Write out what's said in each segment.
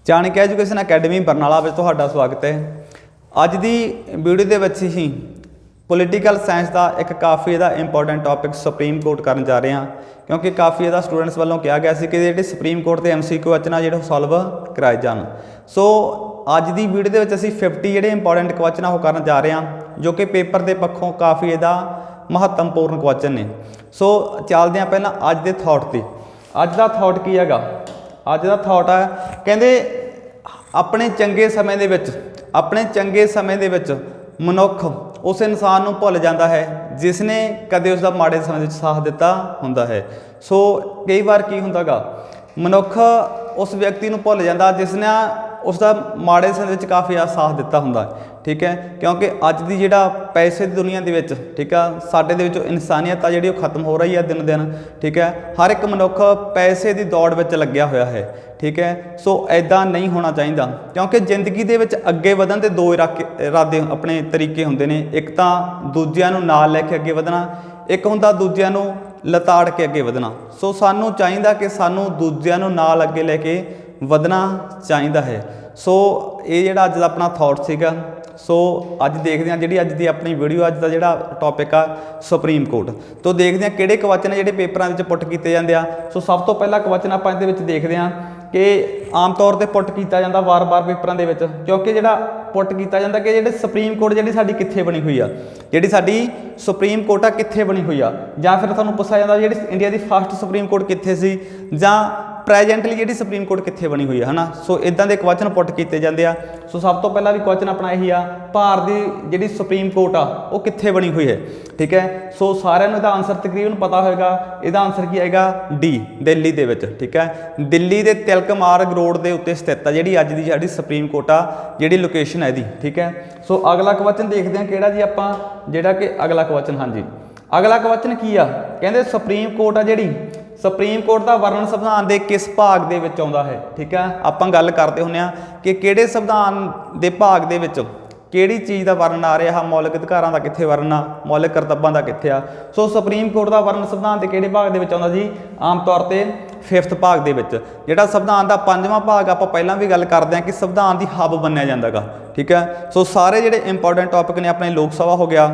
ਚਾਣਕ education academy Barnala ਵਿੱਚ ਤੁਹਾਡਾ ਸਵਾਗਤ ਹੈ। ਅੱਜ ਦੀ ਵੀਡੀਓ ਦੇ ਵਿੱਚ ਹੀ ਪੋਲੀਟੀਕਲ ਸਾਇੰਸ ਦਾ ਇੱਕ ਕਾਫੀ ਇਹਦਾ ਇੰਪੋਰਟੈਂਟ ਟੌਪਿਕ ਸੁਪਰੀਮ ਕੋਰਟ ਕਰਨ ਜਾ ਰਹੇ ਹਾਂ, ਕਿਉਂਕਿ ਕਾਫੀ ਇਹਦਾ ਸਟੂਡੈਂਟਸ ਵੱਲੋਂ ਕਿਹਾ ਗਿਆ ਸੀ ਕਿ ਜਿਹੜੇ ਸੁਪਰੀਮ ਕੋਰਟ ਦੇ MCQ ਕੁਐਸਚਨ ਆ ਜਿਹੜੇ ਸੋਲਵ ਕਰਾਏ ਜਾਣ। ਸੋ ਅੱਜ ਦੀ ਵੀਡੀਓ ਦੇ ਵਿੱਚ ਅਸੀਂ 50 ਜਿਹੜੇ ਇੰਪੋਰਟੈਂਟ ਕੁਐਸਚਨ ਆ ਉਹ ਕਰਨ ਜਾ ਰਹੇ ਹਾਂ, ਜੋ ਕਿ ਪੇਪਰ ਦੇ ਪੱਖੋਂ ਕਾਫੀ ਇਹਦਾ ਮਹੱਤਵਪੂਰਨ ਕੁਐਸਚਨ ਨੇ। ਸੋ ਚੱਲਦੇ ਹਾਂ ਪਹਿਲਾਂ ਅੱਜ ਦੇ ਥਾਟ 'ਤੇ। ਅੱਜ ਦਾ ਥਾਟ ਕੀ ਹੈਗਾ? ਅੱਜ ਦਾ ਥਾਟ ਆ, ਕਹਿੰਦੇ ਆਪਣੇ ਚੰਗੇ ਸਮੇਂ ਦੇ ਵਿੱਚ ਮਨੁੱਖ ਉਸ ਇਨਸਾਨ ਨੂੰ ਭੁੱਲ ਜਾਂਦਾ ਹੈ ਜਿਸ ਨੇ ਕਦੇ ਉਸ ਦਾ ਮਾੜੇ ਸਮੇਂ ਵਿੱਚ ਸਾਥ ਦਿੱਤਾ ਹੁੰਦਾ ਹੈ। ਸੋ ਕਈ ਵਾਰ ਕੀ ਹੁੰਦਾ ਗਾ, ਮਨੁੱਖ ਉਸ ਵਿਅਕਤੀ ਨੂੰ ਭੁੱਲ ਜਾਂਦਾ ਜਿਸ ਨੇ ਉਸ ਦਾ ਮਾੜੇ ਸਮੇਂ ਵਿੱਚ ਕਾਫੀ ਜ਼ਿਆਦਾ ਸਾਥ ਦਿੱਤਾ ਹੁੰਦਾ, ਠੀਕ ਹੈ। ਕਿਉਂਕਿ ਅੱਜ ਦੀ ਜਿਹੜਾ ਪੈਸੇ ਦੀ ਦੁਨੀਆ ਦੇ ਵਿੱਚ, ਠੀਕ ਆ, ਸਾਡੇ ਦੇ ਵਿੱਚੋਂ ਇਨਸਾਨੀਅਤ ਆ ਜਿਹੜੀ ਉਹ ਖਤਮ ਹੋ ਰਹੀ ਹੈ ਦਿਨ ਦਿਨ, ਠੀਕ ਹੈ। ਹਰ ਇੱਕ ਮਨੁੱਖ ਪੈਸੇ ਦੀ ਦੌੜ ਵਿੱਚ ਲੱਗਿਆ ਹੋਇਆ ਹੈ, ਠੀਕ ਹੈ। ਸੋ ਇੱਦਾਂ ਨਹੀਂ ਹੋਣਾ ਚਾਹੀਦਾ, ਕਿਉਂਕਿ ਜ਼ਿੰਦਗੀ ਦੇ ਵਿੱਚ ਅੱਗੇ ਵਧਣ ਦੇ ਦੋ ਇਰਾਦੇ ਆਪਣੇ ਤਰੀਕੇ ਹੁੰਦੇ ਨੇ। ਇੱਕ ਤਾਂ ਦੂਜਿਆਂ ਨੂੰ ਨਾਲ ਲੈ ਕੇ ਅੱਗੇ ਵਧਣਾ, ਇੱਕ ਹੁੰਦਾ ਦੂਜਿਆਂ ਨੂੰ ਲਤਾੜ ਕੇ ਅੱਗੇ ਵਧਣਾ। ਸੋ ਸਾਨੂੰ ਚਾਹੀਦਾ ਕਿ ਸਾਨੂੰ ਦੂਜਿਆਂ ਨੂੰ ਨਾਲ ਅੱਗੇ ਲੈ ਕੇ ਵਧਣਾ ਚਾਹੀਦਾ ਹੈ। ਸੋ ਇਹ ਜਿਹੜਾ ਅੱਜ ਦਾ ਆਪਣਾ ਥਾਟ ਸੀਗਾ। ਸੋ ਅੱਜ ਦੇਖਦੇ ਹਾਂ ਜਿਹੜੀ ਅੱਜ ਦੀ ਆਪਣੀ ਵੀਡੀਓ, ਅੱਜ ਦਾ ਜਿਹੜਾ ਟੌਪਿਕ ਆ ਸੁਪਰੀਮ ਕੋਰਟ ਤੋਂ ਦੇਖਦੇ ਹਾਂ ਕਿਹੜੇ ਕੁਐਸਚਨ ਜਿਹੜੇ ਪੇਪਰਾਂ ਵਿੱਚ ਪੁੱਟ ਕੀਤੇ ਜਾਂਦੇ ਆ। ਸੋ ਸਭ ਤੋਂ ਪਹਿਲਾ ਕੁਐਸਚਨ ਆਪਾਂ ਇਹਦੇ ਵਿੱਚ ਦੇਖਦੇ ਹਾਂ ਕਿ ਆਮ ਤੌਰ 'ਤੇ ਪੁੱਟ ਕੀਤਾ ਜਾਂਦਾ ਵਾਰ-ਵਾਰ ਪੇਪਰਾਂ ਦੇ ਵਿੱਚ, ਕਿਉਂਕਿ ਜਿਹੜਾ ਪੁੱਟ ਕੀਤਾ ਜਾਂਦਾ ਕਿ ਜਿਹੜੇ ਸੁਪਰੀਮ ਕੋਰਟ ਜਿਹੜੀ ਸਾਡੀ ਕਿੱਥੇ ਬਣੀ ਹੋਈ ਆ, ਜਿਹੜੀ ਸਾਡੀ ਸੁਪਰੀਮ ਕੋਰਟ ਆ ਕਿੱਥੇ ਬਣੀ ਹੋਈ ਆ, ਜਾਂ ਫਿਰ ਤੁਹਾਨੂੰ ਪੁੱਛਿਆ ਜਾਂਦਾ ਜਿਹੜੀ ਇੰਡੀਆ ਦੀ ਫਸਟ ਸੁਪਰੀਮ ਕੋਰਟ ਕਿੱਥੇ ਸੀ, ਜਾਂ ਪ੍ਰੈਜੈਂਟਲੀ ਜਿਹੜੀ ਸੁਪਰੀਮ ਕੋਰਟ ਕਿੱਥੇ ਬਣੀ ਹੋਈ ਹੈ, ਹੈ ਨਾ। ਸੋ ਇੱਦਾਂ ਦੇ ਕੁਐਸਚਨ ਪੁੱਟ ਕੀਤੇ ਜਾਂਦੇ ਆ। ਸੋ ਸਭ ਤੋਂ ਪਹਿਲਾਂ ਵੀ ਕੁਐਸਚਨ ਆਪਣਾ ਇਹੀ ਆ, ਭਾਰਤ ਦੀ ਜਿਹੜੀ ਸੁਪਰੀਮ ਕੋਰਟ ਆ ਉਹ ਕਿੱਥੇ ਬਣੀ ਹੋਈ ਹੈ, ਠੀਕ ਹੈ। ਸੋ ਸਾਰਿਆਂ ਨੂੰ ਇਹਦਾ ਆਨਸਰ ਤਕਰੀਬਨ ਪਤਾ ਹੋਏਗਾ। ਇਹਦਾ ਆਨਸਰ ਕੀ ਆਏਗਾ? ਡੀ, ਦਿੱਲੀ ਦੇ ਵਿੱਚ, ਠੀਕ ਹੈ। ਦਿੱਲੀ ਦੇ ਤਿਲਕ ਮਾਰਗ ਰੋਡ ਦੇ ਉੱਤੇ ਸਥਿਤ ਆ ਜਿਹੜੀ ਅੱਜ ਦੀ ਸਾਡੀ ਸੁਪਰੀਮ ਕੋਰਟ ਆ, ਜਿਹੜੀ ਲੋਕੇਸ਼ਨ ਹੈ ਇਹਦੀ, ਠੀਕ ਹੈ। ਸੋ ਅਗਲਾ ਕੁਐਸਚਨ ਦੇਖਦੇ ਹਾਂ ਕਿਹੜਾ ਜੀ ਆਪਾਂ, ਜਿਹੜਾ ਕਿ ਅਗਲਾ ਕੁਐਸਚਨ, ਹਾਂਜੀ ਅਗਲਾ ਕੁਐਸਚਨ ਕੀ ਆ, ਕਹਿੰਦੇ ਸੁਪਰੀਮ ਕੋਰਟ ਆ ਜਿਹੜੀ, ਸੁਪਰੀਮ ਕੋਰਟ ਦਾ ਵਰਣਨ ਸੰਵਿਧਾਨ ਦੇ ਕਿਸ ਭਾਗ ਦੇ ਵਿੱਚ ਆਉਂਦਾ ਹੈ, ਠੀਕ ਹੈ। ਆਪਾਂ ਗੱਲ ਕਰਦੇ ਹੁੰਦੇ ਹਾਂ ਕਿ ਕਿਹੜੇ ਸੰਵਿਧਾਨ ਦੇ ਭਾਗ ਦੇ ਵਿੱਚ ਕਿਹੜੀ ਚੀਜ਼ ਦਾ ਵਰਣਨ ਆ ਰਿਹਾ, ਮੌਲਿਕ ਅਧਿਕਾਰਾਂ ਦਾ ਕਿੱਥੇ ਵਰਣਨ ਆ, ਮੌਲਿਕ ਕਰਤੱਵਾਂ ਦਾ ਕਿੱਥੇ ਆ। ਸੋ ਸੁਪਰੀਮ ਕੋਰਟ ਦਾ ਵਰਣਨ ਸੰਵਿਧਾਨ ਦੇ ਕਿਹੜੇ ਭਾਗ ਦੇ ਵਿੱਚ ਆਉਂਦਾ ਜੀ? ਆਮ ਤੌਰ 'ਤੇ 5th ਭਾਗ ਦੇ ਵਿੱਚ। ਜਿਹੜਾ ਸੰਵਿਧਾਨ ਦਾ 5ਵਾਂ ਭਾਗ ਆਪਾਂ ਪਹਿਲਾਂ ਵੀ ਗੱਲ ਕਰਦੇ ਹਾਂ ਕਿ ਸੰਵਿਧਾਨ ਦੀ ਹੱਬ ਮੰਨਿਆ ਜਾਂਦਾ ਗਾ, ਠੀਕ ਹੈ। ਸੋ ਸਾਰੇ ਜਿਹੜੇ ਇੰਪੋਰਟੈਂਟ ਟੌਪਿਕ ਨੇ ਆਪਣੇ, ਲੋਕ ਸਭਾ ਹੋ ਗਿਆ,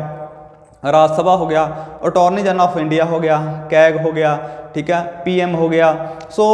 ਰਾਜ ਸਭਾ ਹੋ ਗਿਆ, ਅਟਾਰਨੀ ਜਨਰਲ ਆਫ ਇੰਡੀਆ ਹੋ ਗਿਆ, ਕੈਗ ਹੋ ਗਿਆ, ਠੀਕ ਹੈ, PM ਹੋ ਗਿਆ। ਸੋ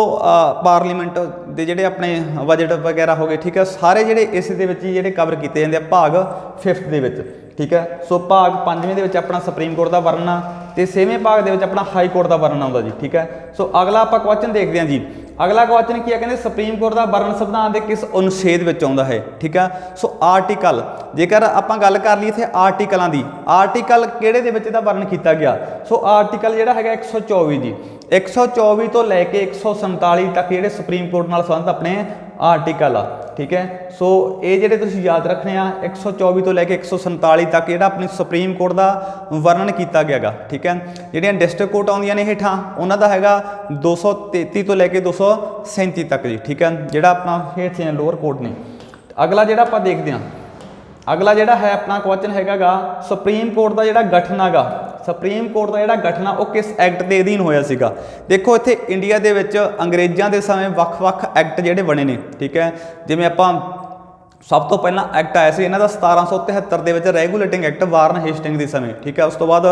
ਪਾਰਲੀਮੈਂਟ ਦੇ ਜਿਹੜੇ ਆਪਣੇ ਬਜਟ ਵਗੈਰਾ ਹੋ ਗਏ, ਠੀਕ ਹੈ। ਸਾਰੇ ਜਿਹੜੇ ਇਸ ਦੇ ਵਿੱਚ ਹੀ ਜਿਹੜੇ ਕਵਰ ਕੀਤੇ ਜਾਂਦੇ ਆ ਭਾਗ 5th ਦੇ ਵਿੱਚ, ਠੀਕ ਹੈ। ਸੋ ਭਾਗ 5ਵੇਂ ਦੇ ਵਿੱਚ ਆਪਣਾ ਸੁਪਰੀਮ ਕੋਰਟ ਦਾ ਵਰਣਨ ਆ, ਤੇ 6ਵੇਂ ਭਾਗ ਦੇ ਵਿੱਚ ਆਪਣਾ ਹਾਈ ਕੋਰਟ ਦਾ ਵਰਣਨ ਆਉਂਦਾ ਜੀ, ਠੀਕ ਹੈ। ਸੋ ਅਗਲਾ ਆਪਾਂ ਕੁਐਸਚਨ ਦੇਖਦੇ ਹਾਂ ਜੀ। ਅਗਲਾ ਕੁਐਸਚਨ ਕੀ ਹੈ? ਕਹਿੰਦੇ ਸੁਪਰੀਮ ਕੋਰਟ ਦਾ ਵਰਣਨ ਸੰਵਿਧਾਨ ਦੇ ਕਿਸ ਅਨੁਛੇਦ ਵਿੱਚ ਆਉਂਦਾ ਹੈ, ਠੀਕ ਹੈ। ਸੋ ਆਰਟੀਕਲ, ਜੇਕਰ ਆਪਾਂ ਗੱਲ ਕਰ ਲਈ ਇੱਥੇ ਆਰਟੀਕਲਾਂ ਦੀ, ਆਰਟੀਕਲ ਕਿਹੜੇ ਦੇ ਵਿੱਚ ਇਹਦਾ ਵਰਣਨ ਕੀਤਾ ਗਿਆ? ਸੋ ਆਰਟੀਕਲ ਜਿਹੜਾ ਹੈਗਾ 124 ਜੀ, 124 ਤੋਂ ਲੈ ਕੇ 147 ਤੱਕ ਜਿਹੜੇ ਸੁਪਰੀਮ ਕੋਰਟ ਨਾਲ ਸੰਬੰਧਿਤ ਆਪਣੇ ਆਰਟੀਕਲ ਆ, ਠੀਕ ਹੈ। ਸੋ ਇਹ ਜਿਹੜੇ ਤੁਸੀਂ ਯਾਦ ਰੱਖਣੇ ਆ, 124 ਤੋਂ ਲੈ ਕੇ 147 ਤੱਕ ਜਿਹੜਾ ਆਪਣੀ ਸੁਪਰੀਮ ਕੋਰਟ ਦਾ ਵਰਣਨ ਕੀਤਾ ਗਿਆ ਗਾ, ਠੀਕ ਹੈ। ਜਿਹੜੀਆਂ ਡਿਸਟ੍ਰਿਕਟ ਕੋਰਟ ਆਉਂਦੀਆਂ ਨੇ ਹੇਠਾਂ, ਉਹਨਾਂ ਦਾ ਹੈਗਾ 233 ਤੋਂ ਲੈ ਕੇ 237 ਤੱਕ ਜੀ, ਠੀਕ ਹੈ, ਜਿਹੜਾ ਆਪਣਾ ਹੇਠ ਲੋਅਰ ਕੋਰਟ ਨੇ। ਅਗਲਾ ਜਿਹੜਾ ਆਪਾਂ ਦੇਖਦੇ ਹਾਂ, ਅਗਲਾ ਜਿਹੜਾ ਹੈ ਆਪਣਾ ਕੁਐਸਚਨ ਹੈਗਾ ਗਾ ਸੁਪਰੀਮ ਕੋਰਟ ਦਾ ਜਿਹੜਾ ਗਠਨ ਹੈਗਾ, ਸੁਪਰੀਮ ਕੋਰਟ ਦਾ ਜਿਹੜਾ ਗਠਨ ਆ ਉਹ ਕਿਸ ਐਕਟ ਦੇ ਅਧੀਨ ਹੋਇਆ ਸੀਗਾ? ਦੇਖੋ ਇੱਥੇ ਇੰਡੀਆ ਦੇ ਵਿੱਚ ਅੰਗਰੇਜ਼ਾਂ ਦੇ ਸਮੇਂ ਵੱਖ-ਵੱਖ ਐਕਟ ਜਿਹੜੇ ਬਣੇ ਨੇ, ਠੀਕ ਹੈ। ਜਿਵੇਂ ਆਪਾਂ ਸਭ ਤੋਂ ਪਹਿਲਾਂ ਐਕਟ ਆਇਆ ਸੀ ਇਹਨਾਂ ਦਾ 1773 ਦੇ ਵਿੱਚ, ਰੈਗੂਲੇਟਿੰਗ ਐਕਟ ਵਾਰਨ ਹੇਸਟਿੰਗ ਦੇ ਸਮੇਂ, ਠੀਕ ਹੈ। ਉਸ ਤੋਂ ਬਾਅਦ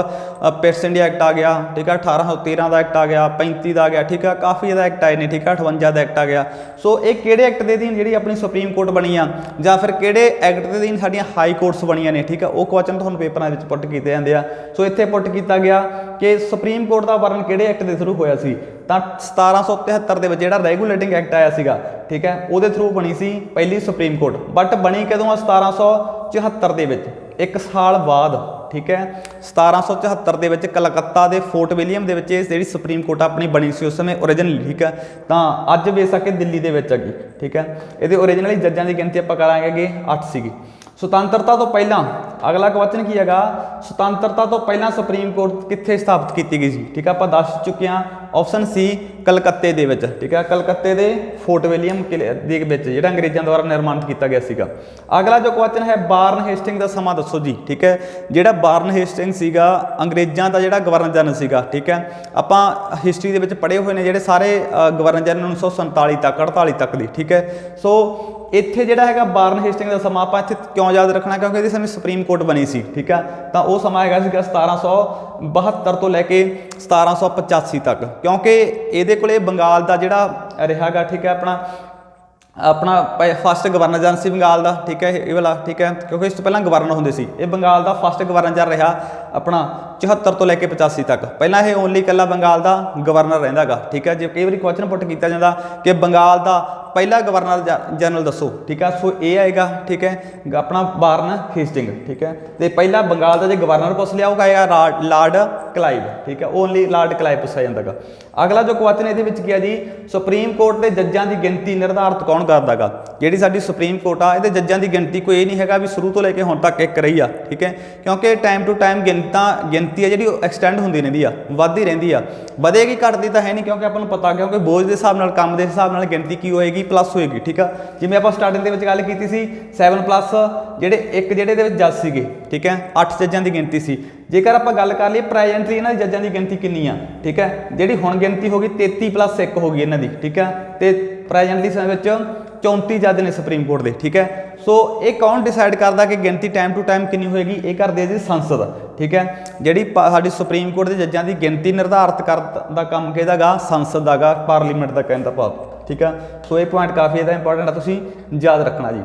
ਪਿਟਸ ਇੰਡੀਆ ਐਕਟ ਆ ਗਿਆ, ਠੀਕ ਹੈ, 1813 ਦਾ ਐਕਟ ਆ ਗਿਆ, 35 ਦਾ ਆ ਗਿਆ, ਠੀਕ ਹੈ। ਕਾਫੀ ਜ਼ਿਆਦਾ ਐਕਟ ਆਏ ਨੇ, ਠੀਕ ਹੈ, 58 ਦਾ ਐਕਟ ਆ ਗਿਆ। ਸੋ ਇਹ ਕਿਹੜੇ ਐਕਟ ਦੇ ਅਧੀਨ ਜਿਹੜੀ ਆਪਣੀ ਸੁਪਰੀਮ ਕੋਰਟ ਬਣੀ ਆ, ਜਾਂ ਫਿਰ ਕਿਹੜੇ ਐਕਟ ਦੇ ਅਧੀਨ ਸਾਡੀਆਂ ਹਾਈ ਕੋਰਟਸ ਬਣੀਆਂ ਨੇ, ਠੀਕ ਹੈ। ਉਹ ਕੁਐਸਚਨ ਤੁਹਾਨੂੰ ਪੇਪਰਾਂ ਵਿੱਚ ਪੁੱਟ ਕੀਤੇ ਜਾਂਦੇ ਆ। ਸੋ ਇੱਥੇ ਪੁੱਟ ਕੀਤਾ ਗਿਆ ਕਿ ਸੁਪਰੀਮ ਕੋਰਟ ਦਾ ਵਰਣਨ ਕਿਹੜੇ ਐਕਟ ਦੇ ਥਰੂ ਹੋਇਆ ਸੀ? ਤਾਂ 1773 ਦੇ ਵਿੱਚ ਜਿਹੜਾ ਰੈਗੂਲੇਟਿੰਗ ਐਕਟ ਆਇਆ ਸੀਗਾ, ਠੀਕ ਹੈ, ਉਹਦੇ ਥਰੂ ਬਣੀ ਸੀ ਪਹਿਲੀ ਸੁਪਰੀਮ ਕੋਰਟ। ਬਟ ਬਣੀ ਕਦੋਂ ਆ? 1774 ਦੇ ਵਿੱਚ, 1 ਸਾਲ ਬਾਅਦ, ਠੀਕ ਹੈ। 1774 ਦੇ ਵਿੱਚ ਕਲਕੱਤਾ ਦੇ ਫੋਰਟ ਵਿਲੀਅਮ ਦੇ ਵਿੱਚ ਇਹ ਜਿਹੜੀ ਸੁਪਰੀਮ ਕੋਰਟ ਆਪਣੀ ਬਣੀ ਸੀ ਉਸ ਸਮੇਂ ਓਰੀਜਨਲੀ, ਠੀਕ ਹੈ। ਤਾਂ ਅੱਜ ਬੇਸ਼ੱਕ ਦਿੱਲੀ ਦੇ ਵਿੱਚ ਹੈਗੀ, ਠੀਕ ਹੈ। ਇਹਦੇ ਓਰੀਜਨਲੀ ਜੱਜਾਂ ਦੀ ਗਿਣਤੀ ਆਪਾਂ ਕਰਾਂਗੇ 8 ਸੀਗੀ। ਸੁਤੰਤਰਤਾ ਤੋਂ ਪਹਿਲਾਂ ਅਗਲਾ ਕੁਐਸਚਨ ਕੀ ਹੈਗਾ, ਸੁਤੰਤਰਤਾ ਤੋਂ ਪਹਿਲਾਂ ਸੁਪਰੀਮ ਕੋਰਟ ਕਿੱਥੇ ਸਥਾਪਿਤ ਕੀਤੀ ਗਈ ਸੀ। ਠੀਕ ਹੈ, ਆਪਾਂ ਦੱਸ ਚੁੱਕੇ ਹਾਂ ਆਪਸ਼ਨ ਸੀ ਕਲਕੱਤੇ ਦੇ ਵਿੱਚ। ਠੀਕ ਹੈ, ਕਲਕੱਤੇ ਦੇ ਫੋਰਟ ਵਿਲੀਅਮ ਕਿਲੇ ਦੇ ਵਿੱਚ ਜਿਹੜਾ ਅੰਗਰੇਜ਼ਾਂ ਦੁਆਰਾ ਨਿਰਮਾਣਿਤ ਕੀਤਾ ਗਿਆ ਸੀਗਾ। ਅਗਲਾ ਜੋ ਕੁਐਸਚਨ ਹੈ ਵਾਰਨ ਹੇਸਟਿੰਗ ਦਾ ਸਮਾਂ ਦੱਸੋ ਜੀ। ਠੀਕ ਹੈ, ਜਿਹੜਾ ਵਾਰਨ ਹੇਸਟਿੰਗ ਸੀਗਾ ਅੰਗਰੇਜ਼ਾਂ ਦਾ ਜਿਹੜਾ ਗਵਰਨਰ ਜਨਰਲ ਸੀਗਾ। ਠੀਕ ਹੈ, ਆਪਾਂ ਹਿਸਟਰੀ ਦੇ ਵਿੱਚ ਪੜ੍ਹੇ ਹੋਏ ਨੇ ਜਿਹੜੇ ਸਾਰੇ ਗਵਰਨਰ ਜਨਰਲ 1947 ਤੱਕ 48 ਤੱਕ ਦੀ। ਠੀਕ ਹੈ, ਸੋ ਇੱਥੇ ਜਿਹੜਾ ਹੈਗਾ ਵਾਰਨ ਹੇਸਟਿੰਗ ਦਾ ਸਮਾਂ ਆਪਾਂ ਇੱਥੇ ਕਿਉਂ ਯਾਦ ਰੱਖਣਾ, ਕਿਉਂਕਿ ਇਹਦੇ ਸਮੇਂ ਸੁਪਰੀਮ ਕੋਰਟ ਬਣੀ ਸੀ। ਠੀਕ ਹੈ, ਤਾਂ ਉਹ ਸਮਾਂ ਹੈਗਾ ਸੀਗਾ 1772 ਤੋਂ ਲੈ ਕੇ 1785 ਤੱਕ, ਕਿਉਂਕਿ ਇਹਦੇ ਕੋਲੇ ਬੰਗਾਲ ਦਾ ਜਿਹੜਾ ਰਿਹਾ ਗਾ। ਠੀਕ ਹੈ, ਆਪਣਾ ਫਸਟ ਗਵਰਨਰ ਜਨਰਲ ਸੀ ਬੰਗਾਲ ਦਾ। ਠੀਕ ਹੈ, ਇਹ ਵਾਲਾ। ਠੀਕ ਹੈ, ਕਿਉਂਕਿ ਇਸ ਤੋਂ ਪਹਿਲਾਂ ਗਵਰਨਰ ਹੁੰਦੇ ਸੀ। ਇਹ ਬੰਗਾਲ ਦਾ ਫਸਟ ਗਵਰਨਰ ਜਨਰਲ ਰਿਹਾ ਆਪਣਾ 74 ਤੋਂ ਲੈ ਕੇ 85 ਤੱਕ। ਪਹਿਲਾਂ ਇਹ ਓਨਲੀ ਇਕੱਲਾ ਬੰਗਾਲ ਦਾ ਗਵਰਨਰ ਰਹਿੰਦਾ ਗਾ। ਠੀਕ ਹੈ, ਜੇ ਕਈ ਵਾਰੀ ਕੁਐਸਚਨ ਪੁੱਟ ਕੀਤਾ ਜਾਂਦਾ ਕਿ ਬੰਗਾਲ ਦਾ ਪਹਿਲਾ ਗਵਰਨਰ ਜਨਰਲ ਦੱਸੋ। ਠੀਕ ਹੈ, ਸੋ ਇਹ ਆਏਗਾ। ਠੀਕ ਹੈ, ਆਪਣਾ ਵਾਰਨ ਹੇਸਟਿੰਗ। ਠੀਕ ਹੈ, ਤੇ ਪਹਿਲਾ ਬੰਗਾਲ ਦਾ ਜੇ ਗਵਰਨਰ ਪੁੱਛ ਲਿਆ ਉਹ ਆਏਗਾ ਲਾਰਡ ਕਲਾਈਵ। ਠੀਕ ਹੈ, ਓਨਲੀ ਲਾਰਡ ਕਲਾਈਵ ਪੁੱਛਿਆ ਜਾਂਦਾ ਗਾ। ਅਗਲਾ ਜੋ ਕੁਐਸਚਨ ਇਹਦੇ ਵਿੱਚ ਕੀ ਆ ਜੀ, ਸੁਪਰੀਮ ਕੋਰਟ ਦੇ ਜੱਜਾਂ ਦੀ ਗਿਣਤੀ ਨਿਰਧਾਰਿਤ ਕੌਣ ਕਰਦਾ ਗਾ। ਜਿਹੜੀ ਸਾਡੀ ਸੁਪਰੀਮ ਕੋਰਟ ਆ ਇਹਦੇ ਜੱਜਾਂ ਦੀ ਗਿਣਤੀ ਕੋਈ ਇਹ ਨਹੀਂ ਹੈਗਾ ਵੀ ਸ਼ੁਰੂ ਤੋਂ ਲੈ ਕੇ ਹੁਣ ਤੱਕ ਇੱਕ ਰਹੀ ਆ। ਠੀਕ ਹੈ, ਕਿਉਂਕਿ ਟਾਈਮ ਟੂ ਟਾਈਮ ਗਿਣਤੀ ਆ ਜਿਹੜੀ ਉਹ ਐਕਸਟੈਂਡ ਹੁੰਦੀ ਰਹਿੰਦੀ ਆ, ਵੱਧਦੀ ਰਹਿੰਦੀ ਆ, ਵਧੇਗੀ ਘਟਦੀ ਤਾਂ ਹੈ ਨਹੀਂ, ਕਿਉਂਕਿ ਆਪਾਂ ਨੂੰ ਪਤਾ ਕਿਉਂਕਿ ਬੋਝ ਦੇ ਹਿਸਾਬ ਨਾਲ ਕੰਮ ਦੇ ਹਿਸਾਬ ਨਾਲ ਗਿਣਤੀ ਕੀ ਹੋਏਗੀ, ਪਲੱਸ ਹੋਏਗੀ। ਠੀਕ ਆ, ਜਿਵੇਂ ਆਪਾਂ ਸਟਾਰਟਿੰਗ ਦੇ ਵਿੱਚ ਗੱਲ ਕੀਤੀ ਸੀ 7+ ਜਿਹੜੇ ਦੇ ਵਿੱਚ ਜੱਜ ਸੀਗੇ। ਠੀਕ ਹੈ, 8 ਜੱਜਾਂ ਦੀ ਗਿਣਤੀ ਸੀ। ਜੇਕਰ ਆਪਾਂ ਗੱਲ ਕਰ ਲਈਏ ਪ੍ਰੈਜੈਂਟਲੀ ਇਹਨਾਂ ਦੀ ਜੱਜਾਂ ਦੀ ਗਿਣਤੀ ਕਿੰਨੀ ਆ। ਠੀਕ ਹੈ, ਜਿਹੜੀ ਹੁਣ ਗਿਣਤੀ ਹੋ ਗਈ 33+1 ਹੋ ਗਈ ਇਹਨਾਂ ਦੀ। ਠੀਕ ਹੈ, ਤੇ ਪ੍ਰੈਜੈਂਟਲੀ ਸਮੇਂ ਵਿੱਚ 34 ਜੱਜ ਨੇ ਸੁਪਰੀਮ ਕੋਰਟ ਦੇ। ਠੀਕ ਹੈ, ਸੋ ਇਹ ਕੌਣ ਡਿਸਾਈਡ ਕਰਦਾ ਕਿ ਗਿਣਤੀ ਟਾਈਮ ਟੂ ਟਾਈਮ ਕਿੰਨੀ ਹੋਏਗੀ, ਇਹ ਕਰਦੇ ਜੀ ਸੰਸਦ। ਠੀਕ ਹੈ, ਜਿਹੜੀ ਸਾਡੀ ਸੁਪਰੀਮ ਕੋਰਟ ਦੇ ਜੱਜਾਂ ਦੀ ਗਿਣਤੀ ਨਿਰਧਾਰਿਤ ਕਰਨ ਦਾ ਕੰਮ ਕਿਹਦਾ ਗਾ, ਸੰਸਦ ਦਾ ਗਾ, ਪਾਰਲੀਮੈਂਟ ਦਾ ਕਹਿਣ ਦਾ ਭਾਵ। ਠੀਕ ਹੈ, ਸੋ ਇਹ ਪੁਆਇੰਟ ਕਾਫੀ ਜ਼ਿਆਦਾ ਇੰਪੋਰਟੈਂਟ ਆ, ਤੁਸੀਂ ਯਾਦ ਰੱਖਣਾ ਜੀ।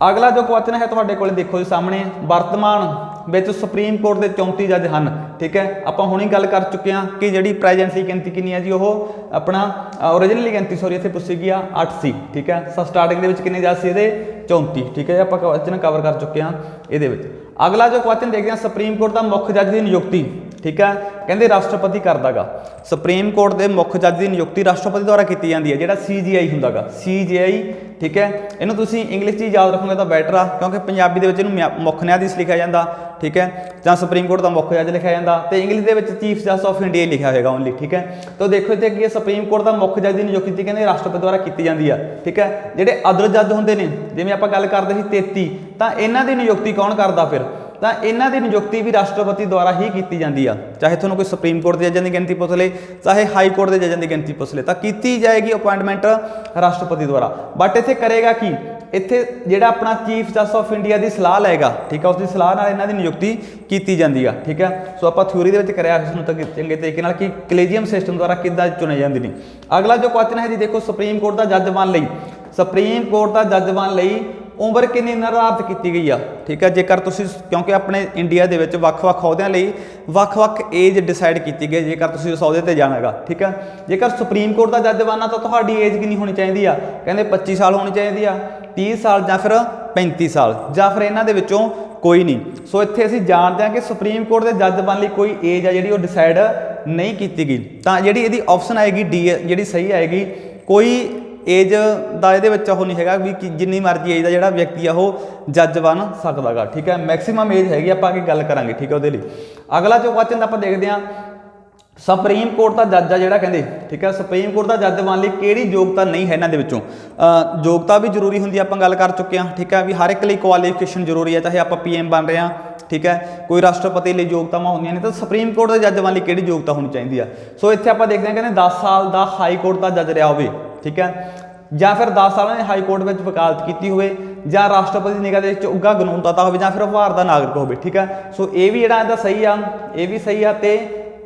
ਅਗਲਾ ਜੋ ਕੁਐਸਚਨ ਹੈ ਤੁਹਾਡੇ ਕੋਲ ਦੇਖੋ ਜੀ ਸਾਹਮਣੇ, ਵਰਤਮਾਨ ਵਿੱਚ ਸੁਪਰੀਮ ਕੋਰਟ ਦੇ 34 ਜੱਜ ਹਨ। ਠੀਕ ਹੈ, ਆਪਾਂ ਹੁਣੀ ਗੱਲ ਕਰ ਚੁੱਕੇ ਹਾਂ ਕਿ ਜਿਹੜੀ ਪ੍ਰੈਜੈਂਟਲੀ ਗਿਣਤੀ ਕਿੰਨੀ ਹੈ ਜੀ, ਉਹ ਆਪਣਾ ਓਰੀਜਨਲੀ ਗਿਣਤੀ ਸੌਰੀ ਇੱਥੇ ਪੁੱਛੀ ਗਈ ਆ 8 ਸੀ। ਠੀਕ ਹੈ, ਸਟਾਰਟਿੰਗ ਦੇ ਵਿੱਚ ਕਿੰਨੇ ਜੱਜ ਸੀ ਇਹਦੇ, 34। ਠੀਕ ਹੈ, ਆਪਾਂ ਕੁਐਸਚਨ ਕਵਰ ਕਰ ਚੁੱਕੇ ਹਾਂ ਇਹਦੇ ਵਿੱਚ। ਅਗਲਾ ਜੋ ਕੁਐਸਚਨ ਦੇਖਦੇ ਹਾਂ, ਸੁਪਰੀਮ ਕੋਰਟ ਦਾ ਮੁੱਖ ਜੱਜ ਦੀ ਨਿਯੁਕਤੀ। ਠੀਕ ਹੈ, ਕਹਿੰਦੇ ਰਾਸ਼ਟਰਪਤੀ ਕਰਦਾ ਗਾ। ਸੁਪਰੀਮ ਕੋਰਟ ਦੇ ਮੁੱਖ ਜੱਜ ਦੀ ਨਿਯੁਕਤੀ ਰਾਸ਼ਟਰਪਤੀ ਦੁਆਰਾ ਕੀਤੀ ਜਾਂਦੀ ਹੈ, ਜਿਹੜਾ CJI ਹੁੰਦਾ ਗਾ, CJI। ਠੀਕ ਹੈ, ਇਹਨੂੰ ਤੁਸੀਂ ਇੰਗਲਿਸ਼ 'ਚ ਯਾਦ ਰੱਖੋਗੇ ਤਾਂ ਬੈਟਰ ਆ, ਕਿਉਂਕਿ ਪੰਜਾਬੀ ਦੇ ਵਿੱਚ ਇਹਨੂੰ ਮੁੱਖ ਨਿਆਂਧੀਸ਼ ਲਿਖਿਆ ਜਾਂਦਾ। ਠੀਕ ਹੈ, ਜਾਂ ਸੁਪਰੀਮ ਕੋਰਟ ਦਾ ਮੁੱਖ ਜੱਜ ਲਿਖਿਆ ਜਾਂਦਾ, ਤੇ ਇੰਗਲਿਸ਼ ਦੇ ਵਿੱਚ ਚੀਫ ਜਸਟਿਸ ਆਫ ਇੰਡੀਆ ਲਿਖਿਆ ਹੋਏਗਾ ਓਨਲੀ। ਠੀਕ ਹੈ, ਤਾਂ ਦੇਖੋ ਇੱਥੇ ਕੀ ਹੈ, ਸੁਪਰੀਮ ਕੋਰਟ ਦਾ ਮੁੱਖ ਜੱਜ ਦੀ ਨਿਯੁਕਤੀ ਕਹਿੰਦੇ ਰਾਸ਼ਟਰਪਤੀ ਦੁਆਰਾ ਕੀਤੀ ਜਾਂਦੀ ਆ। ਠੀਕ ਹੈ, ਜਿਹੜੇ ਅਦਰ ਜੱਜ ਹੁੰਦੇ ਨੇ ਜਿਵੇਂ ਆਪਾਂ ਗੱਲ ਕਰਦੇ ਸੀ 33, ਤਾਂ ਇਹਨਾਂ ਦੀ ਨਿਯੁਕਤੀ ਕੌਣ ਕਰਦਾ ਫਿਰ, ਤਾਂ ਇਹਨਾਂ ਦੀ ਨਿਯੁਕਤੀ ਵੀ ਰਾਸ਼ਟਰਪਤੀ ਦੁਆਰਾ ਹੀ ਕੀਤੀ ਜਾਂਦੀ ਆ। ਚਾਹੇ ਤੁਹਾਨੂੰ ਕੋਈ ਸੁਪਰੀਮ ਕੋਰਟ ਦੇ ਜੱਜਾਂ ਦੀ ਗਿਣਤੀ ਪੁੱਛ ਲੇ, ਚਾਹੇ ਹਾਈ ਕੋਰਟ ਦੇ ਜੱਜਾਂ ਦੀ ਗਿਣਤੀ ਪੁੱਛ ਲੇ, ਤਾਂ ਕੀਤੀ ਜਾਏਗੀ ਅਪਾਇੰਟਮੈਂਟ ਰਾਸ਼ਟਰਪਤੀ ਦੁਆਰਾ। ਬਟ ਇੱਥੇ ਕਰੇਗਾ ਕੀ, ਇੱਥੇ ਜਿਹੜਾ ਆਪਣਾ ਚੀਫ ਜਸਟਿਸ ਆਫ ਇੰਡੀਆ ਦੀ ਸਲਾਹ ਲਏਗਾ। ਠੀਕ ਹੈ, ਉਸ ਦੀ ਸਲਾਹ ਨਾਲ ਇਹਨਾਂ ਦੀ ਨਿਯੁਕਤੀ ਕੀਤੀ ਜਾਂਦੀ ਆ। ਠੀਕ ਹੈ, ਸੋ ਆਪਾਂ ਥਿਊਰੀ ਦੇ ਵਿੱਚ ਕਰਿਆ ਇਸ ਨੂੰ ਤਾਂ ਚੰਗੇ ਤਰੀਕੇ ਨਾਲ ਕਿ ਕਲੇਜੀਅਮ ਸਿਸਟਮ ਦੁਆਰਾ ਕਿੱਦਾਂ ਚੁਣੇ ਜਾਂਦੇ ਨੇ। ਅਗਲਾ ਜੋ ਕੁਐਸਚਨ ਹੈ ਜੀ ਦੇਖੋ, ਸੁਪਰੀਮ ਕੋਰਟ ਦਾ ਜੱਜ ਬਣਨ ਲਈ, ਸੁਪਰੀਮ ਕੋਰਟ ਦਾ ਜੱਜ ਬਣਨ ਲਈ ਉਮਰ ਕਿੰਨੀ ਨਿਰਧਾਰਿਤ ਕੀਤੀ ਗਈ ਆ। ਠੀਕ ਹੈ, ਜੇਕਰ ਤੁਸੀਂ ਕਿਉਂਕਿ ਆਪਣੇ ਇੰਡੀਆ ਦੇ ਵਿੱਚ ਵੱਖ-ਵੱਖ ਅਹੁਦਿਆਂ ਲਈ ਵੱਖ-ਵੱਖ ਏਜ ਡਿਸਾਈਡ ਕੀਤੀ ਗਈ, ਜੇਕਰ ਤੁਸੀਂ ਉਸ ਅਹੁਦੇ ਤੇ ਜਾਣਾ ਹੈਗਾ। ਠੀਕ ਹੈ, ਜੇਕਰ ਸੁਪਰੀਮ ਕੋਰਟ ਦਾ ਜੱਜ ਬਣਨਾ ਤਾਂ ਤੁਹਾਡੀ ਏਜ ਕਿੰਨੀ ਹੋਣੀ ਚਾਹੀਦੀ ਆ, ਕਹਿੰਦੇ 25 ਸਾਲ ਹੋਣੀ ਚਾਹੀਦੀ ਆ, 30 ਸਾਲ ਜਾਂ ਫਿਰ 35 ਸਾਲ, ਜਾਂ ਫਿਰ ਇਹਨਾਂ ਦੇ ਵਿੱਚੋਂ ਕੋਈ ਨਹੀਂ। ਸੋ ਇੱਥੇ ਅਸੀਂ ਜਾਣਦੇ ਹਾਂ ਕਿ ਸੁਪਰੀਮ ਕੋਰਟ ਦੇ ਜੱਜ ਬਣਨ ਲਈ ਕੋਈ ਏਜ ਆ ਜਿਹੜੀ ਉਹ ਡਿਸਾਈਡ ਨਹੀਂ ਕੀਤੀ ਗਈ। ਤਾਂ ਜਿਹੜੀ ਇਹਦੀ ਆਪਸ਼ਨ ਆਏਗੀ D ਜਿਹੜੀ ਸਹੀ ਆਏਗੀ, ਕੋਈ ਏਜ ਦਾ ਇਹਦੇ ਵਿੱਚ ਉਹ ਨਹੀਂ ਹੈਗਾ ਵੀ ਕਿ ਜਿੰਨੀ ਮਰਜ਼ੀ ਏਜ ਦਾ ਜਿਹੜਾ ਵਿਅਕਤੀ ਆ ਉਹ ਜੱਜ ਬਣ ਸਕਦਾ ਗਾ। ਠੀਕ ਹੈ, ਮੈਕਸਿਮਮ ਏਜ ਹੈਗੀ, ਆਪਾਂ ਅੱਗੇ ਗੱਲ ਕਰਾਂਗੇ। ਠੀਕ ਹੈ, ਉਹਦੇ ਲਈ ਅਗਲਾ ਜੋ ਕੁਐਸਚਨ ਆਪਾਂ ਦੇਖਦੇ ਹਾਂ, ਸੁਪਰੀਮ ਕੋਰਟ ਦਾ ਜੱਜ ਆ ਜਿਹੜਾ ਕਹਿੰਦੇ। ਠੀਕ ਹੈ, ਸੁਪਰੀਮ ਕੋਰਟ ਦਾ ਜੱਜ ਬਣਨ ਲਈ ਕਿਹੜੀ ਯੋਗਤਾ ਨਹੀਂ ਹੈ ਇਹਨਾਂ ਦੇ ਵਿੱਚੋਂ। ਯੋਗਤਾ ਵੀ ਜ਼ਰੂਰੀ ਹੁੰਦੀ ਆਪਾਂ ਗੱਲ ਕਰ ਚੁੱਕੇ ਹਾਂ। ਠੀਕ ਹੈ, ਵੀ ਹਰ ਇੱਕ ਲਈ ਕੁਆਲੀਫਿਕੇਸ਼ਨ ਜ਼ਰੂਰੀ ਹੈ, ਚਾਹੇ ਆਪਾਂ PM ਬਣ ਰਹੇ ਹਾਂ। ਠੀਕ ਹੈ, ਕੋਈ ਰਾਸ਼ਟਰਪਤੀ ਲਈ ਯੋਗਤਾਵਾਂ ਹੁੰਦੀਆਂ ਨੇ, ਤਾਂ ਸੁਪਰੀਮ ਕੋਰਟ ਦੇ ਜੱਜ ਬਣਨ ਲਈ ਕਿਹੜੀ ਯੋਗਤਾ ਹੋਣੀ ਚਾਹੀਦੀ ਆ। ਸੋ ਇੱਥੇ ਆਪਾਂ ਦੇਖਦੇ ਹਾਂ, ਕਹਿੰਦੇ 10 ਸਾਲ ਦਾ ਹਾਈ ਕੋਰਟ ਦਾ ਜੱਜ ਰਿਹਾ ਹੋਵੇ। ਠੀਕ ਹੈ, ਜਾਂ ਫਿਰ 10 ਸਾਲਾਂ ਨੇ ਹਾਈ ਕੋਰਟ ਵਿੱਚ ਵਕਾਲਤ ਕੀਤੀ ਹੋਵੇ, ਜਾਂ ਰਾਸ਼ਟਰਪਤੀ ਦੀ ਨਿਗਾਹ ਦੇ ਵਿੱਚ ਉੱਘਾ ਕਾਨੂੰਨਦਾਤਾ ਹੋਵੇ, ਜਾਂ ਫਿਰ ਭਾਰਤ ਦਾ ਨਾਗਰਿਕ ਹੋਵੇ। ਠੀਕ ਹੈ, ਸੋ ਇਹ ਵੀ ਜਿਹੜਾ ਇਹਦਾ ਸਹੀ ਆ, ਇਹ ਵੀ ਸਹੀ ਆ ਤੇ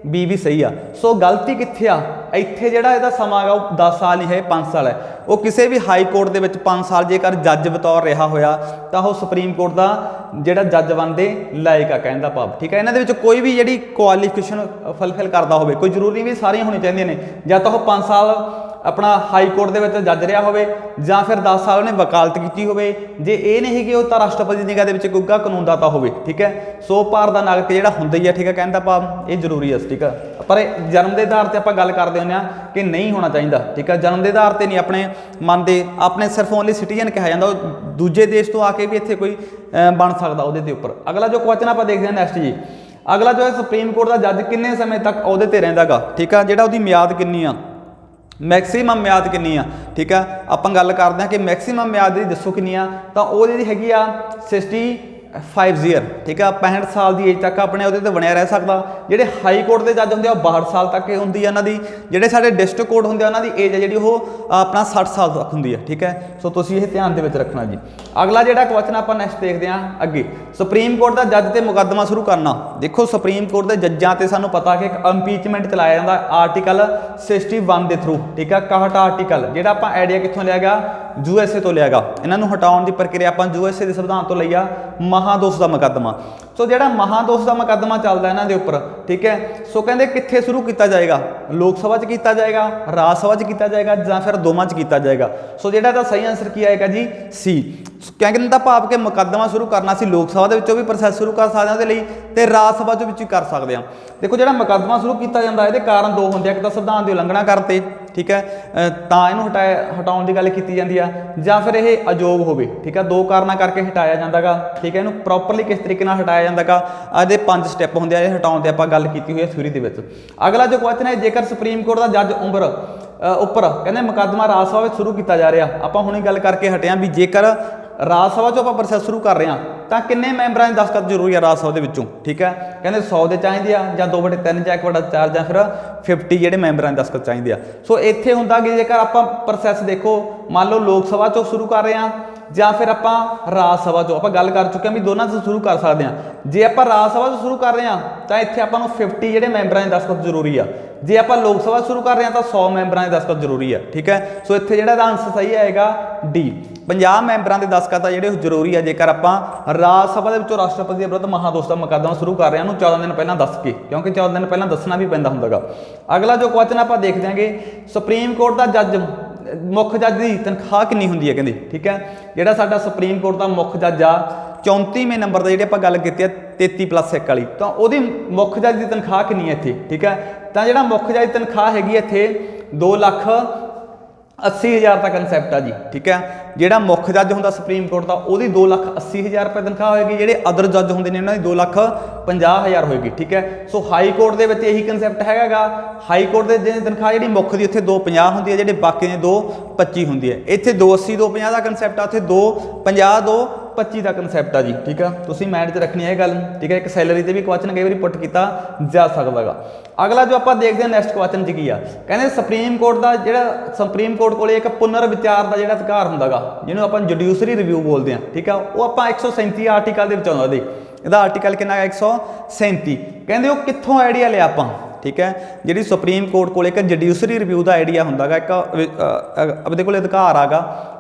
B ਵੀ ਸਹੀ ਆ। ਸੋ ਗਲਤੀ ਕਿੱਥੇ ਆ, ਇੱਥੇ ਜਿਹੜਾ ਇਹਦਾ ਸਮਾਂ ਹੈਗਾ ਉਹ 10 ਸਾਲ ਨਹੀਂ ਹੈ, 5 ਸਾਲ ਹੈ। ਉਹ ਕਿਸੇ ਵੀ ਹਾਈ ਕੋਰਟ ਦੇ ਵਿੱਚ 5 ਸਾਲ ਜੇਕਰ ਜੱਜ ਬਤੌਰ ਰਿਹਾ ਹੋਇਆ ਤਾਂ ਉਹ ਸੁਪਰੀਮ ਕੋਰਟ ਦਾ ਜਿਹੜਾ ਜੱਜ ਬਣਦੇ ਲਾਇਕ ਆ, ਕਹਿਣ ਦਾ ਭਾਵ। ਠੀਕ ਹੈ, ਇਹਨਾਂ ਦੇ ਵਿੱਚ ਕੋਈ ਵੀ ਜਿਹੜੀ ਕੁਆਲੀਫਿਕੇਸ਼ਨ ਫੁਲਫਿਲ ਕਰਦਾ ਹੋਵੇ, ਕੋਈ ਜ਼ਰੂਰੀ ਵੀ ਸਾਰੀਆਂ ਹੋਣੀਆਂ ਚਾਹੀਦੀਆਂ ਨੇ, ਜਾਂ ਤਾਂ ਉਹ 5 ਸਾਲ ਆਪਣਾ ਹਾਈ ਕੋਰਟ ਦੇ ਵਿੱਚ ਜੱਜ ਰਿਹਾ ਹੋਵੇ, ਜਾਂ ਫਿਰ 10 ਸਾਲ ਉਹਨੇ ਵਕਾਲਤ ਕੀਤੀ ਹੋਵੇ। ਜੇ ਇਹ ਨਹੀਂ ਕਿ ਉਹ ਤਾਂ ਰਾਸ਼ਟਰਪਤੀ ਦੀ ਨਿਗਾਹ ਦੇ ਵਿੱਚ ਉੱਘਾ ਕਾਨੂੰਨਦਾਤਾ ਹੋਵੇ। ਠੀਕ ਹੈ, ਸੋ ਭਾਰਤ ਦਾ ਨਾਗਰਿਕ ਜਿਹੜਾ ਹੁੰਦਾ ਹੀ ਆ। ਠੀਕ ਹੈ, ਕਹਿਣ ਦਾ ਭਾਵ ਇਹ ਜ਼ਰੂਰੀ ਹੈ। ਠੀਕ ਹੈ। पर जन्म के आधार पर आप गल करते होंगे कि नहीं होना चाहिए, ठीक है। जन्म के आधार पर नहीं अपने मनते, अपने सिर्फ ओनली सिटीजन कहा जाता, दूजे देश तो आके भी इतने कोई बन सकता उसके उपर। अगला जो क्वेश्चन आप देखते हैं नैक्सट जी, अगला जो है सुप्रीम कोर्ट का जज किन्ने समय तक अहुदे ते रहिंदा गा, ठीक है। जिहड़ा उहदी म्याद किन्नी आ, मैक्सीमम म्याद किन्नी आ, ठीक है। आपां गल करते हैं कि मैक्सीमम म्याद दसो किन्नी आ, तो वो जी हैगी आ 65 ईयर, ठीक है। 65 साल की एज तक अपने उहदे ते बनया रह सकता। जिहड़े हाई कोर्ट के जज होंदे 62 साल तक होंदी है इन्हां दी। जिहड़े साडे डिस्ट्रिक्ट कोर्ट होंदे उन्हां दी एज है जिहड़ी वो अपना 60 साल तक होंदी है, ठीक है। सो तुसीं इह ध्यान दे विच रखना जी। अगला जिहड़ा क्वेश्चन आपां नैक्सट देखते हैं अगे, सुप्रीम कोर्ट का जज ते मुकदमा शुरू करना। देखो सुप्रीम कोर्ट के जज्जां ते सानूं पता कि एक इंपीचमेंट चलाया जाता आर्टिकल 61 के थ्रू, ठीक है। 61 आर्टिकल जिहड़ा आपां आइडिया कित्थों लिया गया, USA तो लिया गया। इन्हों हटाउण की प्रक्रिया आपां USA के संविधान तो लई आ, महादोष का मुकदमा। सो जिहड़ा महादोष का मुकदमा चलदा इन्हां दे उपर, ठीक है। सो कहंदे कित्थे शुरू किया जाएगा, लोक सभा च किया जाएगा, राज सभा च किया जाएगा, जां फिर दोवां च किया जाएगा। सो जिहड़ा दा सही आंसर की आएगा जी सी। कहने का भाव कि मुकदमा शुरू करना सी लोक सभा के भी प्रोसैस शुरू कर सकते हैं तो राज सभा भी कर सकते हैं। देखो जो मुकदमा शुरू किया जाता है, ये कारण दो होंगे, एक तो संविधान की उलंघना करते, ठीक है, तो इनू हटाने की गल की जाती है, या फिर ये अयोग हो, ठीक है। दो कारण करके हटाया जाता है, ठीक है। इनू प्रॉपरली किस तरीके हटाया जाता है, ये 5 स्टैप होंगे हटाने की, आप गल की हुई है थ्योरी के। अगला जो क्वेश्चन है, जेकर सुप्रीम कोर्ट का जज उम्र उपर कहते मुकदमा राज सभा में शुरू किया जा रहा, आप हुणे गल करके हटे भी जेकर राज सभा चो आप प्रोसैस शुरू कर रहे हैं तो किन्ने मैंबरों की दस्तखत जरूरी है राज सभा के विचों, ठीक है। कहते 100 के चाहिए आ, या 2/3 या 1/4 या फिर 50 जोड़े मैंबरों की दस्तखत चाहिए आ। सो इत्थे हुंदा कि जेकर आप प्रोसैस देखो, मान लो लोक सभा चो शुरू कर रहे हैं या फिर आप राज सभा चो, आप गल कर चुके हैं भी दोनों से शुरू कर सकते हैं। जे आप राज सभा चो शुरू कर रहे हैं तो इत्थे आपां नूं 50 जोड़े मैंबरों की दस्तखत जरूरी है। जे आप लोक सभा शुरू कर रहे हैं तो 100 मैंबरों की दस्तखत जरूरी है, ठीक है। सो इत्थे जिहड़ा आंसर सही आएगा डी, 50 मैंबरों की दस्तखत आ जिहड़े जरूरी है जेकर आप राज सभा के राष्ट्रपति के विरुद्ध महादोष का मुकदमा शुरू कर रहे हैं 14 दिन पहला दस के, क्योंकि 14 दिन पहला दसना भी पैंदा हुंदा। अगला जो क्वेश्चन आप देखते हैं, सुप्रीम कोर्ट का जज मुख्य जज की तनख्वाह कितनी होंदी है कहंदे, ठीक है। जिहड़ा साडा सुप्रीम कोर्ट का मुख्य जज आ 34वें नंबर का, जी आप गल की 33+1 वाली, तो वो मुख्य जज की तनख्वाह कितनी है इत्थे, ठीक है। तो जिहड़ा मुख्य जज की तनख्वाह हैगी इत्थे 2,80,000 का कंसैप्ट है जी, ठीक है। जिहड़ा मुख्य जज होंदा सुप्रीम कोर्ट का वो 2,80,000 रुपये तनख्वाह होएगी, जिहड़े अदर जज होंदे ने उन्हां दी 2,50,000 होएगी, ठीक है। सो हाई कोर्ट दे विच यही कंसैप्ट हैगा, हाई कोर्ट दे तनख्वाह जिहड़ी मुख्य दी उत्थे 2,50 होंदी है, जिहड़े बाकी ने 2,25 होंदी है। इत्थे 2,80 2,50 का कंसैप्ट आ, उत्थे 2,50 2,25 का कंसैप्ट आ जी, ठीक है। तुसीं माइंड च रखनी है गल, ठीक है। एक सैलरी से भी क्वेश्चन कई बार पुट किया जा सकता है। अगला जो आप देखते हैं नैक्सट क्वेश्चन च की आ, कहते सुप्रीम कोर्ट का जिहड़ा सुप्रीम कोर्ट को एक पुनर्विचार का जिहड़ा अधिकार हुंदा गा, जिन्होंने आप जुडिशरी रिव्यू बोलते हैं, ठीक है। वो आप 137 आर्टिकल के आउंदा, इहदा आर्टिकल कितना 137, कहते वो कित्थों आइडिया लिया आपां, ठीक है। जिहड़ी सुप्रीम कोर्ट को एक जुडिशरी रिव्यू का आइडिया हुंदा गा, एक अपने को अधिकार आगा,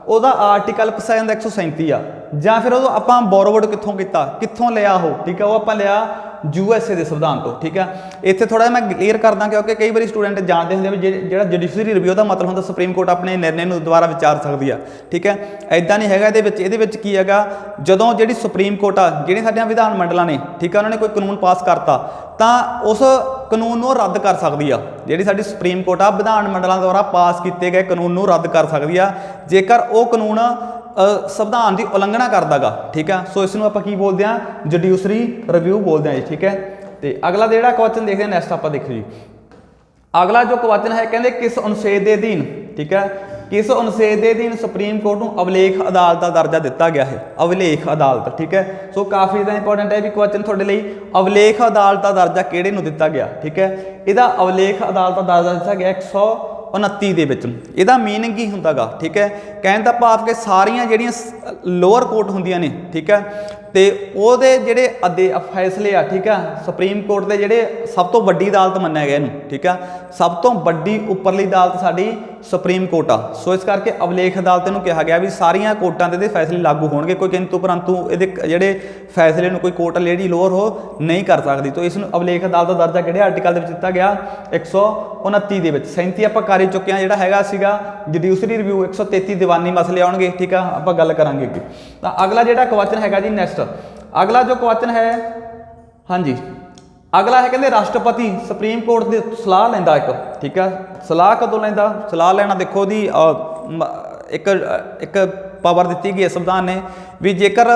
ਉਹਦਾ आर्टिकल पसंद 137 आ, ਜਾਂ फिर ਉਹ ਆਪਾਂ ਬੋਰੋਵਰਡ कित्थों लिया हो, ठीक है। वो आप लिया USA के संविधान तो, ठीक है। इत्थे थोड़ा मैं क्लीयर करदा क्योंकि कई बार स्टूडेंट जानते होंगे भी जो जुडिशरी रिव्यू का मतलब होंदा सुप्रीम कोर्ट अपने निर्णय नूं दोबारा विचार सकती है, ठीक है। इदां नहीं हैगा, इहदे विच की हैगा जदों जिहड़ी सुप्रीम कोर्ट आ, जिहड़े साडीआं विधान मंडलां ने, ठीक है, उन्होंने कोई कानून पास करता तो उस कानून को रद्द कर सकती है। जिहड़ी साडी सुप्रीम कोर्ट आ विधान मंडलों द्वारा पास किए गए कानून को रद्द कर सकती है जेकर वो कानून संविधान की उलंघना करता गा, ठीक है। सो इसनूं आपां की बोलते हैं, जुडिशरी रिव्यू बोलते हैं जी, ठीक है। तो अगला जिहड़ा क्वेश्चन देखते हैं नैक्सट, आप देखो जी। अगला जो क्वेश्चन है, कहते किस अनुच्छेद के अधीन, ठीक है, किस अनुच्छेद के अधीन सुप्रीम कोर्ट को अवलेख अदालत का दर्जा दिता गया है, अवलेख अदालत, ठीक है। सो काफ़ी ज़्यादा इंपॉर्टेंट है भी क्वेश्चन थोड़े लिए, अवलेख अदालत का दर्जा किहड़े नूं दिता गया, ठीक है। इहदा अवलेख अदालत का दर्जा दिता गया 129 दे विच। इहदा मीनिंग की हुंदा गा, ठीक है। कहण दा भाव कि सारियां जिहड़ियां लोअर कोर्ट हुंदियां ने, ठीक है, तो ਉਹਦੇ ਜਿਹੜੇ फैसले आ, ठीक है, सुप्रीम कोर्ट के ਜਿਹੜੇ सब तो वड्डी अदालत मन्निया गया इहनूं, ठीक है। सब तो वड्डी उपरली अदालत साडी सुप्रीम कोर्ट आ। सो इस करके अवलेख अदालत नूं कहा गया भी सारियां कोर्टां दे फैसले लागू होणगे, कोई किंतु परंतु इहदे ਜਿਹੜੇ फैसले नूं कोई कोर्ट ਜਿਹੜੀ लोअर हो नहीं कर सकती। तो इसनूं अवलेख अदालत का दर्जा किहड़े आर्टिकल दे विच दित्ता गया 129 दे विच। 37 आपां कर ही चुके हैं, जिहड़ा हैगा सीगा जुडिशरी रिव्यू 133 दीवानी मसले आउणगे, ठीक है, आपां गल करांगे अगे। तो अगला जिहड़ा क्वेश्चन हैगा जी नैक्सट, अगला जो क्वेश्चन है, हाँ जी, ਅਗਲਾ ਹੈ ਕਹਿੰਦੇ ਰਾਸ਼ਟਰਪਤੀ ਸੁਪਰੀਮ ਕੋਰਟ ਦੀ ਸਲਾਹ ਲੈਂਦਾ ਇੱਕ, ਠੀਕ ਹੈ। ਸਲਾਹ ਕਦੋਂ ਲੈਂਦਾ? ਸਲਾਹ ਲੈਣਾ ਦੇਖੋ ਦੀ ਇੱਕ ਪਾਵਰ ਦਿੱਤੀ ਗਈ ਹੈ ਸੰਵਿਧਾਨ ਨੇ ਵੀ ਜੇਕਰ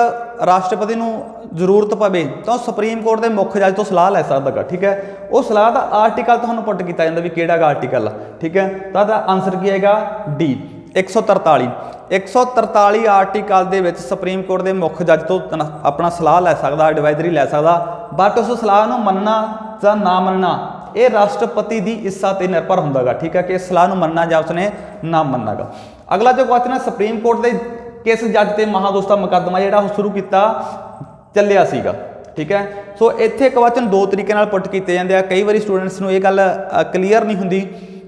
ਰਾਸ਼ਟਰਪਤੀ ਨੂੰ ਜ਼ਰੂਰਤ ਪਵੇ ਤਾਂ ਸੁਪਰੀਮ ਕੋਰਟ ਦੇ ਮੁੱਖ ਜੱਜ ਤੋਂ ਸਲਾਹ ਲੈ ਸਕਦਾ ਗਾ, ਠੀਕ ਹੈ। ਉਹ ਸਲਾਹ ਦਾ ਆਰਟੀਕਲ ਤੁਹਾਨੂੰ ਪੁੱਟ ਕੀਤਾ ਜਾਂਦਾ ਵੀ ਕਿਹੜਾ ਗਾ ਆਰਟੀਕਲ, ਠੀਕ ਹੈ। ਤਾਂ ਇਹਦਾ ਆਨਸਰ ਕੀ ਹੈਗਾ? ਡੀ 143। 143 ਆਰਟੀਕਲ ਦੇ ਵਿੱਚ ਸੁਪਰੀਮ ਕੋਰਟ ਦੇ ਮੁੱਖ ਜੱਜ ਤੋਂ ਆਪਣਾ ਸਲਾਹ ਲੈ ਸਕਦਾ, ਐਡਵਾਈਜ਼ਰੀ ਲੈ ਸਕਦਾ, ਬਟ ਉਸ ਸਲਾਹ ਨੂੰ ਮੰਨਣਾ ਜਾਂ ਨਾ ਮੰਨਣਾ ਇਹ ਰਾਸ਼ਟਰਪਤੀ ਦੀ ਇੱਛਾ ਤੇ ਨਿਰਭਰ ਹੁੰਦਾ ਗਾ, ਠੀਕ ਹੈ, ਕਿ ਇਸ ਸਲਾਹ ਨੂੰ ਮੰਨਣਾ ਜਾਂ ਉਸਨੇ ਨਾ ਮੰਨਣਾ ਗਾ। ਅਗਲਾ ਜੋ ਕੁਐਸਚਨ ਹੈ ਸੁਪਰੀਮ ਕੋਰਟ ਦੇ ਕਿਸ ਜੱਜ ਤੇ ਮਹਾਦੋਸ਼ ਦਾ ਮੁਕੱਦਮਾ ਜਿਹੜਾ ਉਹ ਸ਼ੁਰੂ ਕੀਤਾ ਚੱਲਿਆ ਸੀਗਾ, ਠੀਕ ਹੈ। ਸੋ ਇੱਥੇ ਕੁਐਸਚਨ ਦੋ ਤਰੀਕੇ ਨਾਲ ਪੁੱਟ ਕੀਤੇ ਜਾਂਦੇ ਆ। ਕਈ ਵਾਰੀ ਸਟੂਡੈਂਟਸ ਨੂੰ ਇਹ ਗੱਲ ਕਲੀਅਰ ਨਹੀਂ ਹੁੰਦੀ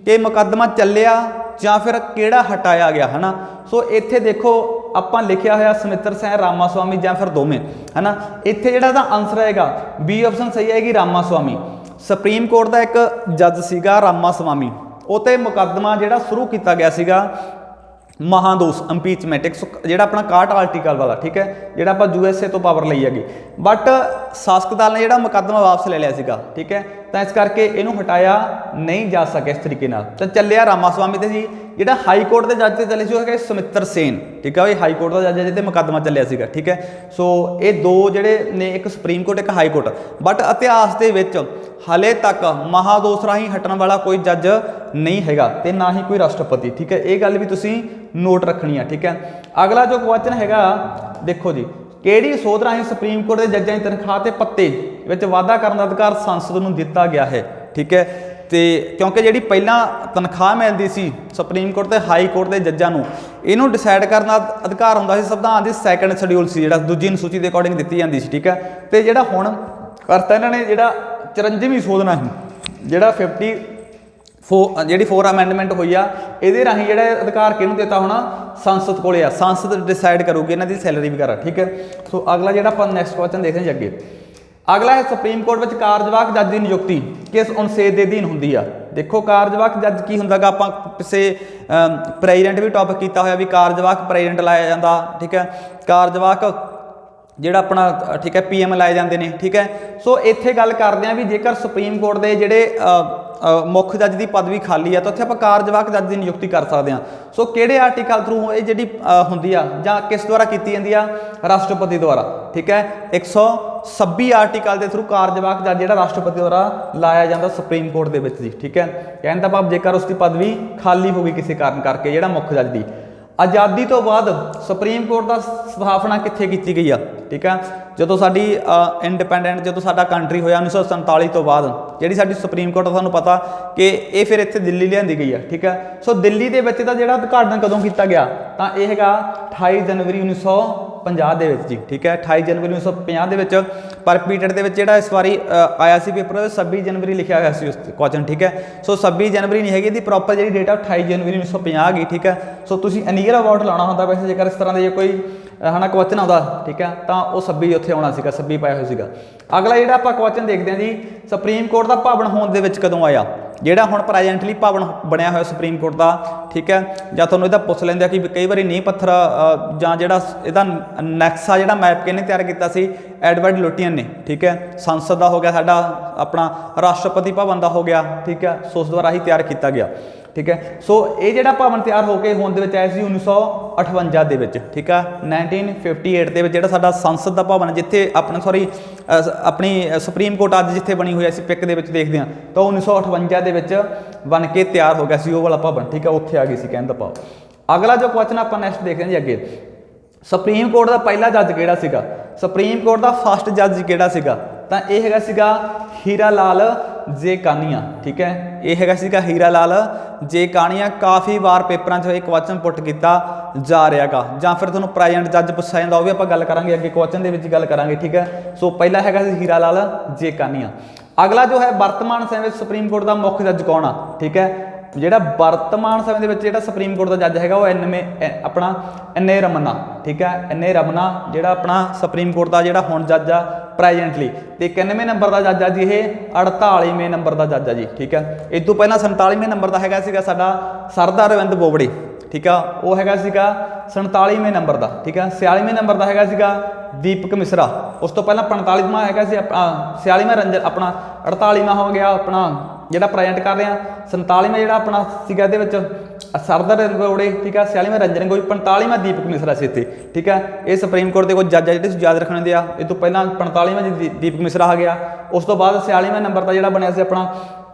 ਕਿ ਮੁਕੱਦਮਾ ਚੱਲਿਆ ਜਾਂ ਫਿਰ ਕਿਹੜਾ ਹਟਾਇਆ ਗਿਆ, ਹੈ ਨਾ। ਸੋ ਇੱਥੇ ਦੇਖੋ ਆਪਾਂ ਲਿਖਿਆ ਹੋਇਆ ਸੁਮਿੱਤਰ ਸੈਨ ਰਾਮਾ ਸਵਾਮੀ ਜਾਂ ਫਿਰ ਦੋਵੇਂ, ਹੈ ਨਾ। ਇੱਥੇ ਜਿਹੜਾ ਇਹਦਾ ਆਨਸਰ ਆਏਗਾ ਬੀ ਆਪਸ਼ਨ ਸਹੀ ਆਏਗੀ, ਰਾਮਾ ਸਵਾਮੀ। ਸੁਪਰੀਮ ਕੋਰਟ ਦਾ ਇੱਕ ਜੱਜ ਸੀਗਾ ਰਾਮਾ ਸਵਾਮੀ, ਉਹ 'ਤੇ ਮੁਕੱਦਮਾ ਜਿਹੜਾ ਸ਼ੁਰੂ ਕੀਤਾ ਗਿਆ ਸੀਗਾ ਮਹਾਦੋਸ਼ ਇੰਪੀਚਮੈਂਟ ਜਿਹੜਾ ਆਪਣਾ 61 ਆਰਟੀਕਲ ਵਾਲਾ, ਠੀਕ ਹੈ, ਜਿਹੜਾ ਆਪਾਂ USA ਤੋਂ ਪਾਵਰ ਲਈ ਹੈਗੀ। ਬਟ ਸ਼ਾਸਕ ਦਲ ਨੇ ਜਿਹੜਾ ਮੁਕੱਦਮਾ ਵਾਪਸ ਲੈ ਲਿਆ ਸੀਗਾ, ਠੀਕ ਹੈ। ਤਾਂ ਇਸ ਕਰਕੇ ਇਹਨੂੰ ਹਟਾਇਆ ਨਹੀਂ ਜਾ ਸਕਿਆ ਇਸ ਤਰੀਕੇ ਨਾਲ। ਤਾਂ ਚੱਲਿਆ ਰਾਮਾ ਸਵਾਮੀ ਤੇ ਸੀ। ਜਿਹੜਾ ਹਾਈ ਕੋਰਟ ਦੇ ਜੱਜ ਤੇ ਚੱਲੇ ਸੀ ਉਹ ਹੈਗਾ ਸੁਮਿੱਤਰ ਸੇਨ, ਠੀਕ ਹੈ। ਇਹ ਹਾਈ ਕੋਰਟ ਦਾ ਜੱਜ ਹੈ ਜਿਹਦੇ ਮੁਕੱਦਮਾ ਚੱਲਿਆ ਸੀਗਾ, ਠੀਕ ਹੈ। ਸੋ ਇਹ ਦੋ ਜਿਹੜੇ ਨੇ, ਇੱਕ ਸੁਪਰੀਮ ਕੋਰਟ ਇੱਕ ਹਾਈ ਕੋਰਟ। ਬਟ ਇਤਿਹਾਸ ਦੇ ਵਿੱਚ ਹਾਲੇ ਤੱਕ ਮਹਾਦੋਸ਼ ਰਾਹੀਂ ਹਟਣ ਵਾਲਾ ਕੋਈ ਜੱਜ ਨਹੀਂ ਹੈਗਾ ਤੇ ਨਾ ਹੀ ਕੋਈ ਰਾਸ਼ਟਰਪਤੀ, ਠੀਕ ਹੈ। ਇਹ ਗੱਲ ਵੀ ਤੁਸੀਂ ਨੋਟ ਰੱਖਣੀ ਆ, ਠੀਕ ਹੈ। ਅਗਲਾ ਜੋ ਕੁਐਸਚਨ ਹੈਗਾ ਦੇਖੋ ਜੀ, ਕਿਹੜੀ ਸੋਧ ਰਾਹੀਂ ਸੁਪਰੀਮ ਕੋਰਟ ਦੇ ਜੱਜਾਂ ਦੀ ਤਨਖਾਹ ਤੇ ਭੱਤੇ ਵਿੱਚ ਵਾਧਾ ਕਰਨ ਦਾ ਅਧਿਕਾਰ ਸੰਸਦ ਨੂੰ ਦਿੱਤਾ ਗਿਆ ਹੈ, ਠੀਕ ਹੈ। ਤੇ ਕਿਉਂਕਿ ਜਿਹੜੀ ਪਹਿਲਾਂ ਤਨਖਾਹ ਮਿਲਦੀ ਸੀ ਸੁਪਰੀਮ ਕੋਰਟ ਤੇ ਹਾਈ ਕੋਰਟ ਦੇ ਜੱਜਾਂ ਨੂੰ, ਇਹਨੂੰ ਡਿਸਾਈਡ ਕਰਨ ਦਾ ਅਧਿਕਾਰ ਹੁੰਦਾ ਸੀ ਸੰਵਿਧਾਨ ਦੀ ਸੈਕੰਡ ਸ਼ਡਿਊਲ ਸੀ, ਜਿਹੜਾ ਦੂਜੀ ਅਨੁਸੂਚੀ ਦੇ ਅਕੋਰਡਿੰਗ ਦਿੱਤੀ ਜਾਂਦੀ ਸੀ, ਠੀਕ ਹੈ। ਤੇ ਜਿਹੜਾ ਹੁਣ ਕਰਤਾ ਇਹਨਾਂ ਨੇ, ਜਿਹੜਾ 54ਵੀਂ ਸੋਧਨਾ ਸੀ, ਜਿਹੜਾ 4 ਅਮੈਂਡਮੈਂਟ ਹੋਈ ਆ, ਇਹਦੇ ਰਾਹੀਂ ਜਿਹੜਾ ਅਧਿਕਾਰ ਕਿਹਨੂੰ ਦਿੱਤਾ ਹੋਣਾ? ਸੰਸਦ ਕੋਲੇ ਆ। ਸੰਸਦ ਡਿਸਾਈਡ ਕਰੂਗੀ ਇਹਨਾਂ ਦੀ ਸੈਲਰੀ ਵਗੈਰਾ, ਠੀਕ ਹੈ। ਸੋ ਅਗਲਾ ਜਿਹੜਾ ਆਪਾਂ ਨੈਕਸਟ ਕੁਐਸਚਨ ਦੇਖਦੇ ਹਾਂ ਜੀ ਅੱਗੇ। ਅਗਲਾ ਹੈ ਸੁਪਰੀਮ ਕੋਰਟ ਵਿੱਚ ਕਾਰਜਵਾਹਕ ਜੱਜ ਦੀ ਨਿਯੁਕਤੀ ਕਿਸ ਅਨੁਛੇਦ ਦੇ ਅਧੀਨ ਹੁੰਦੀ ਆ? ਦੇਖੋ ਕਾਰਜਵਾਹਕ ਜੱਜ ਕੀ ਹੁੰਦਾ ਗਾ, ਆਪਾਂ ਕਿਸੇ ਪ੍ਰੈਜ਼ੀਡੈਂਟ ਵੀ ਟੌਪਿਕ ਕੀਤਾ ਹੋਇਆ ਵੀ ਕਾਰਜਵਾਹਕ ਪ੍ਰੈਜ਼ੀਡੈਂਟ ਲਾਇਆ ਜਾਂਦਾ, ਠੀਕ ਹੈ। ਕਾਰਜਵਾਹਕ ਜਿਹੜਾ ਆਪਣਾ, ਠੀਕ ਹੈ, PM ਲਾਏ ਜਾਂਦੇ ਨੇ, ਠੀਕ ਹੈ। ਸੋ ਇੱਥੇ ਗੱਲ ਕਰਦੇ ਹਾਂ ਵੀ ਜੇਕਰ ਸੁਪਰੀਮ ਕੋਰਟ ਦੇ ਜਿਹੜੇ ਮੁੱਖ ਜੱਜ ਦੀ ਪਦਵੀ ਖਾਲੀ ਆ ਤਾਂ ਉੱਥੇ ਆਪਾਂ ਕਾਰਜਵਾਹਕ ਜੱਜ ਦੀ ਨਿਯੁਕਤੀ ਕਰ ਸਕਦੇ ਹਾਂ। ਸੋ ਕਿਹੜੇ ਆਰਟੀਕਲ ਥਰੂ ਇਹ ਜਿਹੜੀ ਹੁੰਦੀ ਆ ਜਾਂ ਕਿਸ ਦੁਆਰਾ ਕੀਤੀ ਜਾਂਦੀ ਆ? ਰਾਸ਼ਟਰਪਤੀ ਦੁਆਰਾ, ਠੀਕ ਹੈ। 126 ਆਰਟੀਕਲ ਦੇ ਥਰੂ ਕਾਰਜਵਾਹਕ ਜੱਜ ਜਿਹੜਾ ਰਾਸ਼ਟਰਪਤੀ ਦੁਆਰਾ ਲਾਇਆ ਜਾਂਦਾ ਸੁਪਰੀਮ ਕੋਰਟ ਦੇ ਵਿੱਚ ਜੀ, ਠੀਕ ਹੈ। ਕਹਿਣ ਦਾ ਭਾਵ ਜੇਕਰ ਉਸ ਦੀ ਪਦਵੀ ਖਾਲੀ ਹੋ ਗਈ ਕਿਸੇ ਕਾਰਨ ਕਰਕੇ, ਜਿਹੜਾ ਮੁੱਖ ਜੱਜ ਦੀ। ਆਜ਼ਾਦੀ ਤੋਂ ਬਾਅਦ ਸੁਪਰੀਮ ਕੋਰਟ ਦਾ ਸਥਾਪਨਾ ਕਿੱਥੇ ਕੀਤੀ ਗਈ ਆ? ਠੀਕ ਹੈ, ਜਦੋਂ ਸਾਡੀ ਇੰਡੀਪੈਂਡੈਂਟ, ਜਦੋਂ ਸਾਡਾ ਕੰਟਰੀ ਹੋਇਆ 1947 ਤੋਂ ਬਾਅਦ, ਜਿਹੜੀ ਸਾਡੀ ਸੁਪਰੀਮ ਕੋਰਟ ਆ, ਤੁਹਾਨੂੰ ਪਤਾ ਕਿ ਇਹ ਫਿਰ ਇੱਥੇ ਦਿੱਲੀ ਲਿਆਂਦੀ ਗਈ ਆ। ਠੀਕ ਹੈ, ਸੋ ਦਿੱਲੀ ਦੇ ਵਿੱਚ ਦਾ ਜਿਹੜਾ ਉਦਘਾਟਨ ਕਦੋਂ ਕੀਤਾ ਗਿਆ ਤਾਂ ਇਹ ਹੈਗਾ 28 ਜਨਵਰੀ 1950 ਦੇ ਵਿੱਚ ਜੀ। ਠੀਕ ਹੈ, 28 ਜਨਵਰੀ 1950 ਦੇ ਵਿੱਚ। ਪਰ ਪੀਟਰ ਦੇ ਵਿੱਚ ਜਿਹੜਾ ਇਸ ਵਾਰੀ ਆਇਆ ਸੀ ਪੇਪਰ 26 ਜਨਵਰੀ ਲਿਖਿਆ ਹੋਇਆ ਸੀ ਉਸ ਕੁਐਸਚਨ। ਠੀਕ ਹੈ, ਸੋ 26 ਜਨਵਰੀ ਨਹੀਂ ਹੈਗੀ, ਇਹਦੀ ਪ੍ਰੋਪਰ ਜਿਹੜੀ ਡੇਟ ਆ 28 ਜਨਵਰੀ 1950 ਗਈ। ਠੀਕ ਹੈ, ਸੋ ਤੁਸੀਂ ਅਨੀਅਰ ਅਵਾਰਡ ਲਾਉਣਾ ਹੁੰਦਾ ਵੈਸੇ ਜੇਕਰ ਇਸ ਤਰ੍ਹਾਂ ਦੇ ਕੋਈ ਹਨਾ ਕੁਐਸਚਨ ਆਉਂਦਾ, ਠੀਕ ਹੈ, ਤਾਂ ਉਹ 26 ਉੱਥੇ ਆਉਣਾ ਸੀਗਾ, 26 ਪਾਇਆ ਹੋਇਆ ਸੀਗਾ। ਅਗਲਾ ਜਿਹੜਾ ਆਪਾਂ ਕੁਐਸਚਨ ਦੇਖਦੇ ਹਾਂ ਜੀ, ਸੁਪਰੀਮ ਕੋਰਟ ਦਾ ਭਵਨ ਹੋਂਦ ਦੇ ਵਿੱਚ ਕਦੋਂ ਆਇਆ? ਜਿਹੜਾ ਹੁਣ ਪ੍ਰੈਜੈਂਟਲੀ ਭਵਨ ਬਣਿਆ ਹੋਇਆ ਸੁਪਰੀਮ ਕੋਰਟ ਦਾ, ਠੀਕ ਹੈ, ਜਾਂ ਤੁਹਾਨੂੰ ਇਹਦਾ ਪੁੱਛ ਲੈਂਦੇ ਆ ਕਿ ਕਈ ਵਾਰੀ ਨੀਂਹ ਪੱਥਰ ਜਾਂ ਜਿਹੜਾ ਇਹਦਾ ਨਕਸ਼ਾ ਜਿਹੜਾ ਮੈਪ ਕਿਹਨੇ ਤਿਆਰ ਕੀਤਾ ਸੀ? ਐਡਵਰਡ ਲੁਟੀਅਨ ਨੇ। ਠੀਕ ਹੈ, ਸੰਸਦ ਦਾ ਹੋ ਗਿਆ ਸਾਡਾ, ਆਪਣਾ ਰਾਸ਼ਟਰਪਤੀ ਭਵਨ ਦਾ ਹੋ ਗਿਆ। ਠੀਕ ਹੈ, ਸੋ ਉਸ ਦੁਆਰਾ ਹੀ ਤਿਆਰ ਕੀਤਾ ਗਿਆ। ਠੀਕ ਹੈ, ਸੋ ਇਹ ਜਿਹੜਾ ਭਵਨ ਤਿਆਰ ਹੋ ਕੇ ਹੋਂਦ ਦੇ ਵਿੱਚ ਆਇਆ ਸੀ 1958 ਦੇ ਵਿੱਚ। ਠੀਕ ਹੈ, 1958 ਦੇ ਵਿੱਚ ਜਿਹੜਾ ਸਾਡਾ ਸੰਸਦ ਦਾ ਭਵਨ, ਜਿੱਥੇ ਆਪਣੀ ਸੁਪਰੀਮ ਕੋਰਟ ਅੱਜ ਜਿੱਥੇ ਬਣੀ ਹੋਈ ਅਸੀਂ ਪਿਕ ਦੇ ਵਿੱਚ ਦੇਖਦੇ ਹਾਂ, ਤਾਂ 1958 ਦੇ ਵਿੱਚ ਬਣ ਕੇ ਤਿਆਰ ਹੋ ਗਿਆ ਸੀ ਉਹ ਵਾਲਾ ਭਵਨ। ਠੀਕ ਹੈ, ਉੱਥੇ ਆ ਗਈ ਸੀ ਕਹਿਣ ਦਾ ਭਾਵ। ਅਗਲਾ ਜੋ ਕੁਐਸਚਨ ਆਪਾਂ ਨੈਕਸਟ ਦੇਖਦੇ ਹਾਂ ਜੀ ਅੱਗੇ, ਸੁਪਰੀਮ ਕੋਰਟ ਦਾ ਪਹਿਲਾ ਜੱਜ ਕਿਹੜਾ ਸੀਗਾ? ਸੁਪਰੀਮ ਕੋਰਟ ਦਾ ਫਸਟ ਜੱਜ ਕਿਹੜਾ ਸੀਗਾ? ਤਾਂ ਇਹ ਹੈਗਾ ਸੀਗਾ ਹੀਰਾ ਲਾਲ ਜੇ ਕਾਨੀਆ। ਠੀਕ ਹੈ, ਇਹ ਹੈਗਾ ਸੀਗਾ ਹੀਰਾ ਲਾਲ ਜੇ ਕਾਨੀਆ। ਕਾਫੀ ਵਾਰ ਪੇਪਰਾਂ 'ਚ ਇਹ ਕੁਐਸਚਨ ਪੁੱਟ ਕੀਤਾ ਜਾ ਰਿਹਾਗਾ, ਜਾਂ ਫਿਰ ਤੁਹਾਨੂੰ ਪ੍ਰੈਜ਼ੈਂਟ ਜੱਜ ਪੁੱਛਿਆ ਜਾਂਦਾ, ਉਹ ਵੀ ਆਪਾਂ ਗੱਲ ਕਰਾਂਗੇ ਅੱਗੇ ਕੁਐਸਚਨ ਦੇ ਵਿੱਚ ਗੱਲ ਕਰਾਂਗੇ। ਠੀਕ ਹੈ, ਸੋ ਪਹਿਲਾ ਹੈਗਾ ਸੀ ਹੀਰਾ ਲਾਲ ਜੇ ਕਾਨੀਆ। ਅਗਲਾ ਜੋ ਹੈ ਵਰਤਮਾਨ ਸਮੇਂ ਵਿੱਚ ਸੁਪਰੀਮ ਕੋਰਟ ਦਾ ਮੁੱਖ ਜੱਜ ਕੌਣ ਆ? ਠੀਕ ਹੈ, ਜਿਹੜਾ ਵਰਤਮਾਨ ਸਮੇਂ ਦੇ ਵਿੱਚ ਜਿਹੜਾ ਸੁਪਰੀਮ ਕੋਰਟ ਦਾ ਜੱਜ ਹੈਗਾ ਉਹ ਆਪਣਾ ਐਨ.ਏ. ਰਮਨਾ। ਠੀਕ ਹੈ, ਐਨ.ਏ. ਰਮਨਾ ਜਿਹੜਾ ਆਪਣਾ ਸੁਪਰੀਮ ਕੋਰਟ ਦਾ ਜਿਹੜਾ ਹੁਣ ਜੱਜ ਆ ਪ੍ਰੈਜੈਂਟਲੀ, ਤੇ 91ਵੇਂ ਨੰਬਰ ਦਾ ਜੱਜ ਆ ਜੀ ਇਹ, 48ਵੇਂ ਨੰਬਰ ਦਾ ਜੱਜ ਆ ਜੀ। ਠੀਕ ਹੈ, ਇਹ ਤੋਂ ਪਹਿਲਾਂ 47ਵੇਂ ਨੰਬਰ ਦਾ ਹੈਗਾ ਸੀਗਾ ਸਾਡਾ ਸਰਦਾਰ ਅਰਵਿੰਦ ਬੋਬੜੇ। ठीक है, वो हैगा सीगा 47वें नंबर का, ठीक है। 46वें नंबर का हैगा सीगा दीपक मिश्रा। उस तो पहला 45वां हैगा सी 46वां रंजन अपना 48वां हो गया अपना जिहड़ा प्रजेंट कर रहे हैं। 47वां जिहड़ा अपना सीगा इहदे विच सरदार गौड़े, ठीक है। 46वां रंजन गोई, 45वां दीपक मिश्रा से इत्थे, ठीक है। ये सुप्रीम कोर्ट के कुछ जज है जिहड़े याद रखने दे आ। इस तो पहला 45वां दीपक मिश्रा आ गया। उस तो बाद 46वें नंबर का जिहड़ा बनिया सी अपना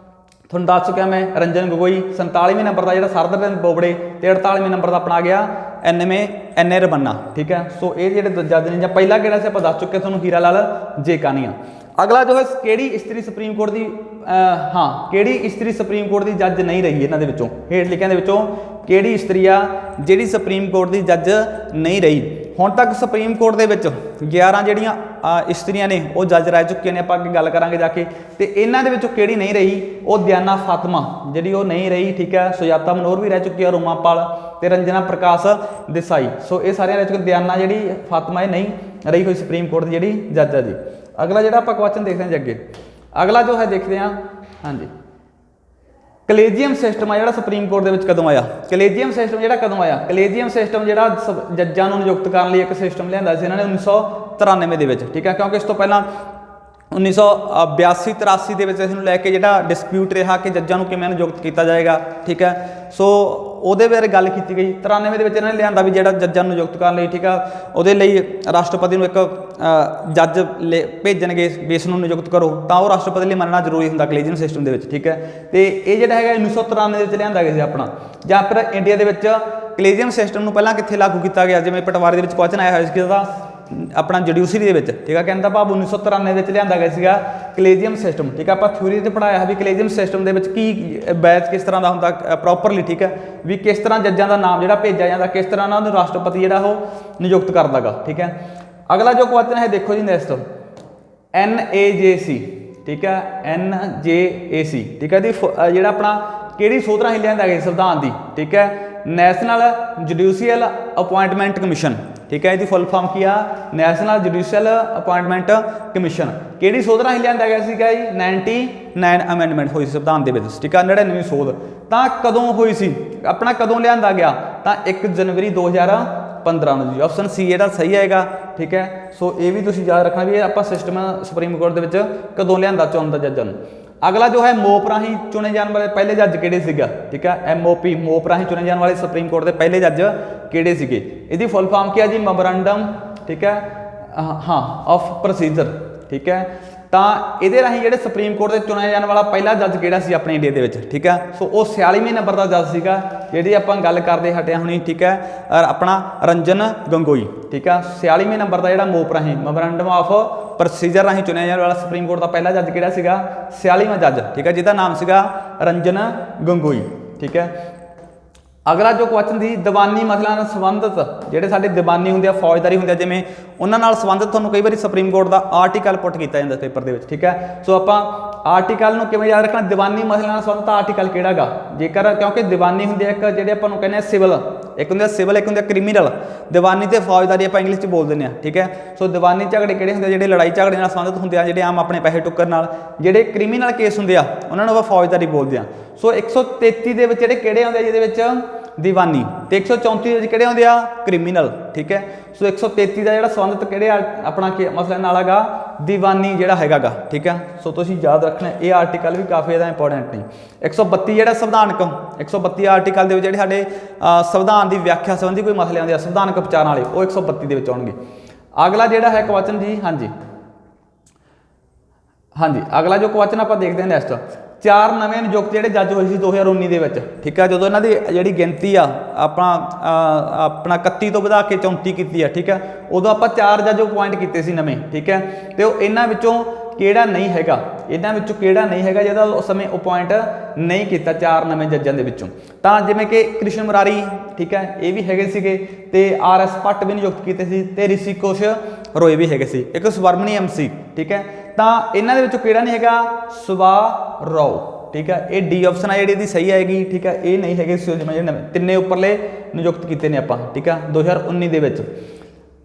थोड़ा दस चुका मैं रंजन गोगोई। 47वें नंबर का जो सरदार बोबड़े तो 48वें नंबर का अपना आ गया एन ए रमन्ना, ठीक है। सो ये जो जज ने पहला किहड़ा से दस चुके थोड़ा हीरा लाल जेकानिया। अगला जो है किहड़ी इस्त्री सुप्रीम कोर्ट की हाँ किहड़ी इस्त्री सुप्रीम कोर्ट की जज नहीं रही इन्हां दे विचों हेठ लिखिआं दे विचों किहड़ी इस्त्री आ जिहड़ी सुप्रीम कोर्ट की जज नहीं रही। हुण तक सुप्रीम कोर्ट दे विच 11 जिहड़ियां इस्त्रियां ने वो जज रह चुकियां ने। आपां अगे गल करांगे जाके ते इन्हां दे विचों किहड़ी नहीं रही वो दियाना फातिमा जिहड़ी वो नहीं रही, ठीक है। सुजाता मनोहर भी रह चुकी है, रोमापाल ते रंजना प्रकाश देसाई। सो ये सारियां रह चुकी। दियाना जिहड़ी फातिमा ये नहीं रही हुई सुप्रीम कोर्ट की जिहड़ी जज है जी। अगला जिहड़ा आपां क्वेश्चन देखते हैं जी अगे, अगला जो है देखते हैं हाँ जी कलेजियम सिस्टम है जो सुप्रीम कोर्ट के कदों आया। कलेजियम सिस्टम जो कदों आया, कलेजियम सिस्टम जो जज्जां नूं नियुक्त करने एक सिस्टम लिया इन्होंने 1993 के, ठीक है। क्योंकि इस तो पहला 1982-83 के लैके जो डिस्प्यूट रहा कि जज्जां नूं किवें नियुक्त किया जाएगा, ठीक है। सो ਉਹਦੇ ਬਾਰੇ ਗੱਲ ਕੀਤੀ ਗਈ। 93 ਦੇ ਵਿੱਚ ਇਹਨਾਂ ਨੇ ਲਿਆਂਦਾ ਵੀ ਜਿਹੜਾ ਜੱਜਾਂ ਨੂੰ ਨਿਯੁਕਤ ਕਰਨ ਲਈ, ਠੀਕ ਆ, ਉਹਦੇ ਲਈ ਰਾਸ਼ਟਰਪਤੀ ਨੂੰ ਇੱਕ ਜੱਜ ਭੇਜਣਗੇ ਵੀ ਇਸ ਨੂੰ ਨਿਯੁਕਤ ਕਰੋ, ਤਾਂ ਉਹ ਰਾਸ਼ਟਰਪਤੀ ਲਈ ਮੰਨਣਾ ਜ਼ਰੂਰੀ ਹੁੰਦਾ ਕਲੇਜੀਅਮ ਸਿਸਟਮ ਦੇ ਵਿੱਚ, ਠੀਕ ਹੈ। ਤੇ ਇਹ ਜਿਹੜਾ ਹੈਗਾ 1993 ਦੇ ਵਿੱਚ ਲਿਆਂਦਾ ਗਿਆ ਸੀ ਆਪਣਾ। ਜਾਂ ਫਿਰ ਇੰਡੀਆ ਦੇ ਵਿੱਚ ਕਲੇਜੀਅਮ ਸਿਸਟਮ ਨੂੰ ਪਹਿਲਾਂ ਕਿੱਥੇ ਲਾਗੂ ਕੀਤਾ ਗਿਆ, ਜਿਵੇਂ ਪਟਵਾਰੀ ਦੇ ਵਿੱਚ ਕੁਐਸਚਨ ਆਇਆ ਹੋਇਆ ਸੀ ਕਿਹਦਾ अपना जुडिशरी के, ठीक है। कहने का भाव 1993 लिया गया सीगा कलेजियम सिस्टम, ठीक है। आप थ्योरी से पढ़ाया भी कलेजियम सिस्टम की बैच किस तरह का होंगे प्रॉपरली, ठीक है, भी किस तरह जज्जां का नाम जो भेजा जाता, किस तरह ना राष्ट्रपति जो नियुक्त करता गा, ठीक है। अगला जो क्वेश्चन है देखो जी नेक्स्ट NAJC, ठीक है, NJAC, ठीक है। जो अपना किहड़ी सोध राही लिया गया संविधान की, ठीक है, नैशनल जुडिशियल अपॉइंटमेंट कमीशन, ठीक है। इसकी फुल फॉर्म की आ नैशनल जुडिशियल अपॉइंटमेंट कमीशन। किहड़ी सोध राही लिया गया सीगा जी 99 अमेंडमेंट हुई संविधान के, ठीक है। 99वीं सोध तो कदों हुई सी अपना कदों लिया गया तो 1 जनवरी 2015 जी। ऑप्शन सी जो सही है, ठीक है। सो ये भी तुसीं याद रखना भी आप सिस्टम सुप्रीम कोर्ट के कदों लिया चुनता जज्जां नूं। अगला जो है मोप राही चुने जाने वाले पहले जज किहड़े सीगा, ठीक है। MOP मोप राही चुने जाने वाले सुप्रीम कोर्ट के पहले जज किहड़े सीगे। इसकी फुल फॉर्म क्या जी मैमोरेंडम, ठीक है, हाँ ऑफ प्रोसीजर, ठीक है। तो ये राही जो सुप्रीम कोर्ट से चुने जाने वाला पहला जज किहड़ा सी अपने इंडिया के, ठीक है। सो वो 46वें नंबर का जज सीगा जिहदी आपां गल करदे हटे हुणी, ठीक है, अपना रंजन गोगोई, ठीक है। 46वें नंबर का जिहड़ा मोप राही मैमोरेंडम ऑफ प्रोसीजर राही चुनिया जाने वाला सुप्रीम कोर्ट का पहला जज किहड़ा सीगा 46वां जज, ठीक है, जिसका नाम सीगा रंजन गोगोई, ठीक है। अगला जो क्वेश्चन थी दीवानी मसलों नाल संबंधित जिहड़े साडे दीवानी हुंदे फौजदारी हुंदे जिवें उन्हां नाल संबंधित तुहानूं कई बारी सुप्रीम कोर्ट का आर्टिकल पुट किया जाता पेपर दे विच, ठीक है। सो आपां आर्टिकल नूं किवें याद रखना दीवानी मसलों नाल संबंधित आर्टिकल किहड़ा गा जेकर क्योंकि दीवानी हुंदी एक जिहड़े आपां नूं कहने सिविल एक हुंदा सिविल एक हुंदा क्रिमीनल दीवानी ते फौजदारी आपां इंग्लिश च बोल दिंदे आ, ठीक है। सो दीवानी झगड़े किहड़े हुंदे जिहड़े लड़ाई झगड़े नाल संबंधित हुंदे आ जिहड़े आम अपने पैसे टुक्कर नाल जिहड़े क्रिमीनल केस हुंदे आ उन्हां नूं आपां फौजदारी बोलदे आ। सो 133 दे विच जिहड़े किहड़े हुंदे जिहदे विच दीवानी तो 134 किहड़े होंदे आ क्रिमीनल, ठीक है। सो 133 का जिहड़ा संबंधित किहड़े अपना मसले नाल हैगा दीवानी जिहड़ा हैगा गा, ठीक है। सो तुसीं याद रखना ये आर्टिकल भी काफ़ी ज़्यादा इंपोर्टेंट नहीं। 132 जिहड़ा संविधानक 132 आर्टिकल दे विच जिहड़े साडे संविधान की व्याख्या संबंधी कोई मसले आउंदे आ संविधानक उपचारां वाले वो 132 दे विच आउणगे। अगला जिहड़ा है क्वेश्चन जी हाँ जी हाँ जी अगला जो क्वेश्चन आप देखते हैं नेक्स्ट 4 नवे नियुक्त जोड़े जज हुए 2019 के, ठीक है। जो इन्हों की जी गिनती आ अपना 31 तो बढ़ा के 34 की है, ठीक है। उदों आप 4 जज अपॉइंट किए नवे, ठीक है। तो इन्हों किहड़ा नहीं हैगा इन्हों किहड़ा नहीं हैगा जिहदा उस समय अपॉइंट नहीं किया 4 नवे जज्जां दे विचों तां जिवें कि कृष्ण मुरारी, ठीक है, ये भी हैगे सीगे ते RS भट्ट भी नियुक्त किए सी ते ऋषि घोष रोए भी हैगे सी एक सुब्रमणी MC, ठीक है। तो इन्हों के किहड़ा नहीं हैगा सुभा राव, ठीक है। ये डी ऑप्शन है जी सही आएगी, ठीक है। ये नहीं है तिन्ने उपरले नियुक्त किए ने आपां, ठीक है 2019 के।